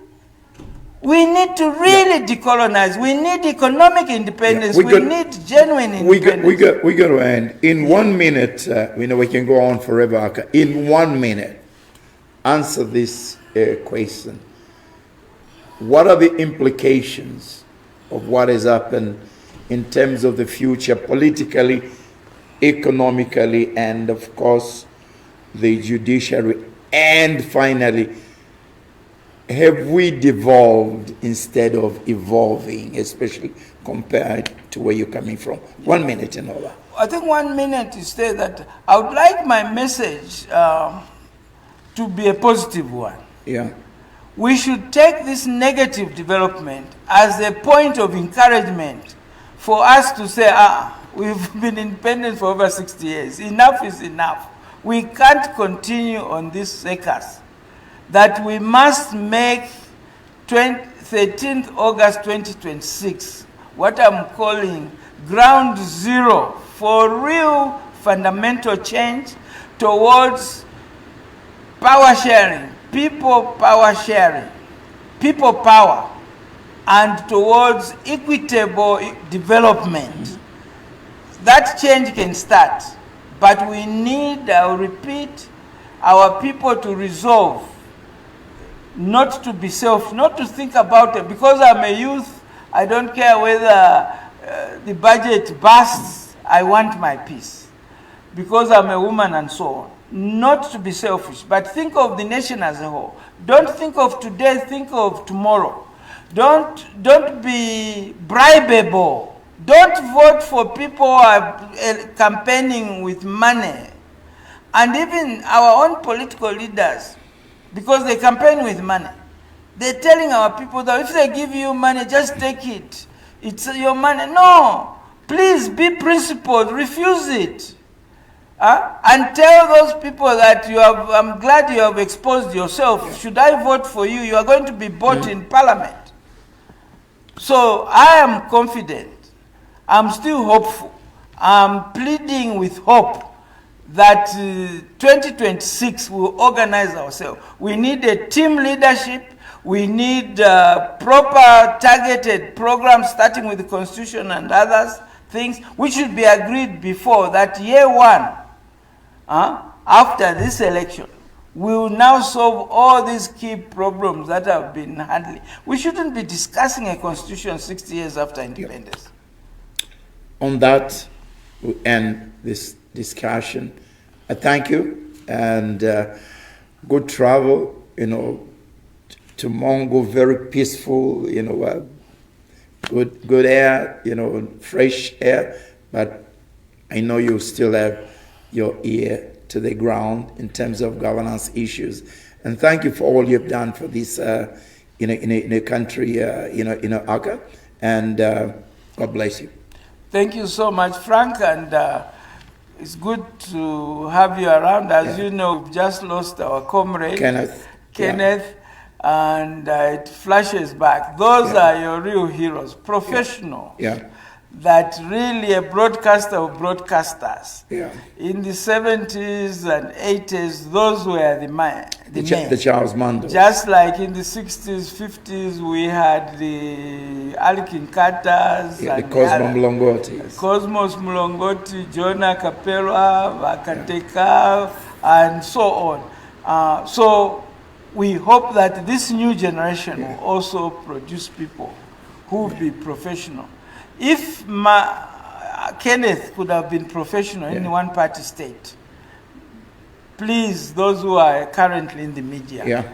We need to really decolonize. We need economic independence. We need genuine independence. We got to end. In 1 minute, we can go on forever. In 1 minute, answer this question. What are the implications of what has happened in terms of the future politically, economically, and of course, the judiciary? And finally, have we devolved instead of evolving, especially compared to where you're coming from? 1 minute and over. I think 1 minute is say that I would like my message to be a positive one. Yeah. We should take this negative development as a point of encouragement for us to say, we've been independent for over 60 years. Enough is enough. We can't continue on this circus. That we must make 13th August 2026 what I'm calling ground zero for real fundamental change towards power sharing, people power, and towards equitable development. That change can start, but we need, I'll repeat, our people to resolve not to be not to think about it. Because I'm a youth, I don't care whether the budget bursts, I want my peace. Because I'm a woman and so on. Not to be selfish, but think of the nation as a whole. Don't think of today, think of tomorrow. Don't be bribable. Don't vote for people who are campaigning with money. And even our own political leaders, because they campaign with money. They're telling our people that if they give you money, just take it. It's your money. No. Please be principled. Refuse it. And tell those people that I'm glad you have exposed yourself. Should I vote for you? You are going to be bought in Parliament. So I am confident. I'm still hopeful. I'm pleading with hope that 2026 we'll organize ourselves. We need a team leadership. We need proper targeted programs starting with the Constitution and others things which should be agreed before that year one, after this election, we will now solve all these key problems that have been handling. We shouldn't be discussing a constitution 60 years after independence. On that, we'll end this discussion. I thank you, and good travel, to Mongo, very peaceful, good air, fresh air, but I know you still have your ear to the ground in terms of governance issues. And thank you for all you've done for this, in a country, Aka, and God bless you. Thank you so much, Frank, and it's good to have you around. As you know, we've just lost our comrade, Kenneth. And it flashes back. Those are your real heroes, professionals. That really a broadcaster of broadcasters. In the 70s and 80s, those were the men. The Charles Mando. Just like in the 60s, 50s, we had the Alikin Carters. The Cosmo Mlongoti. Cosmos Mlongoti, Jonah Kapelwa, Vakateka, and so on. So we hope that this new generation will also produce people who will be professional. If Kenneth could have been professional in one party state, please, those who are currently in the media,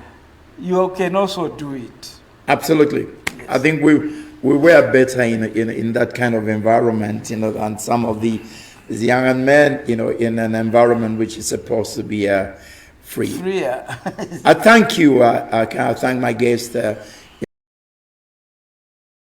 you can also do it. Absolutely. Yes. I think we were better in that kind of environment, than some of the young men, in an environment which is supposed to be free. Freer. I thank you. I thank my guest,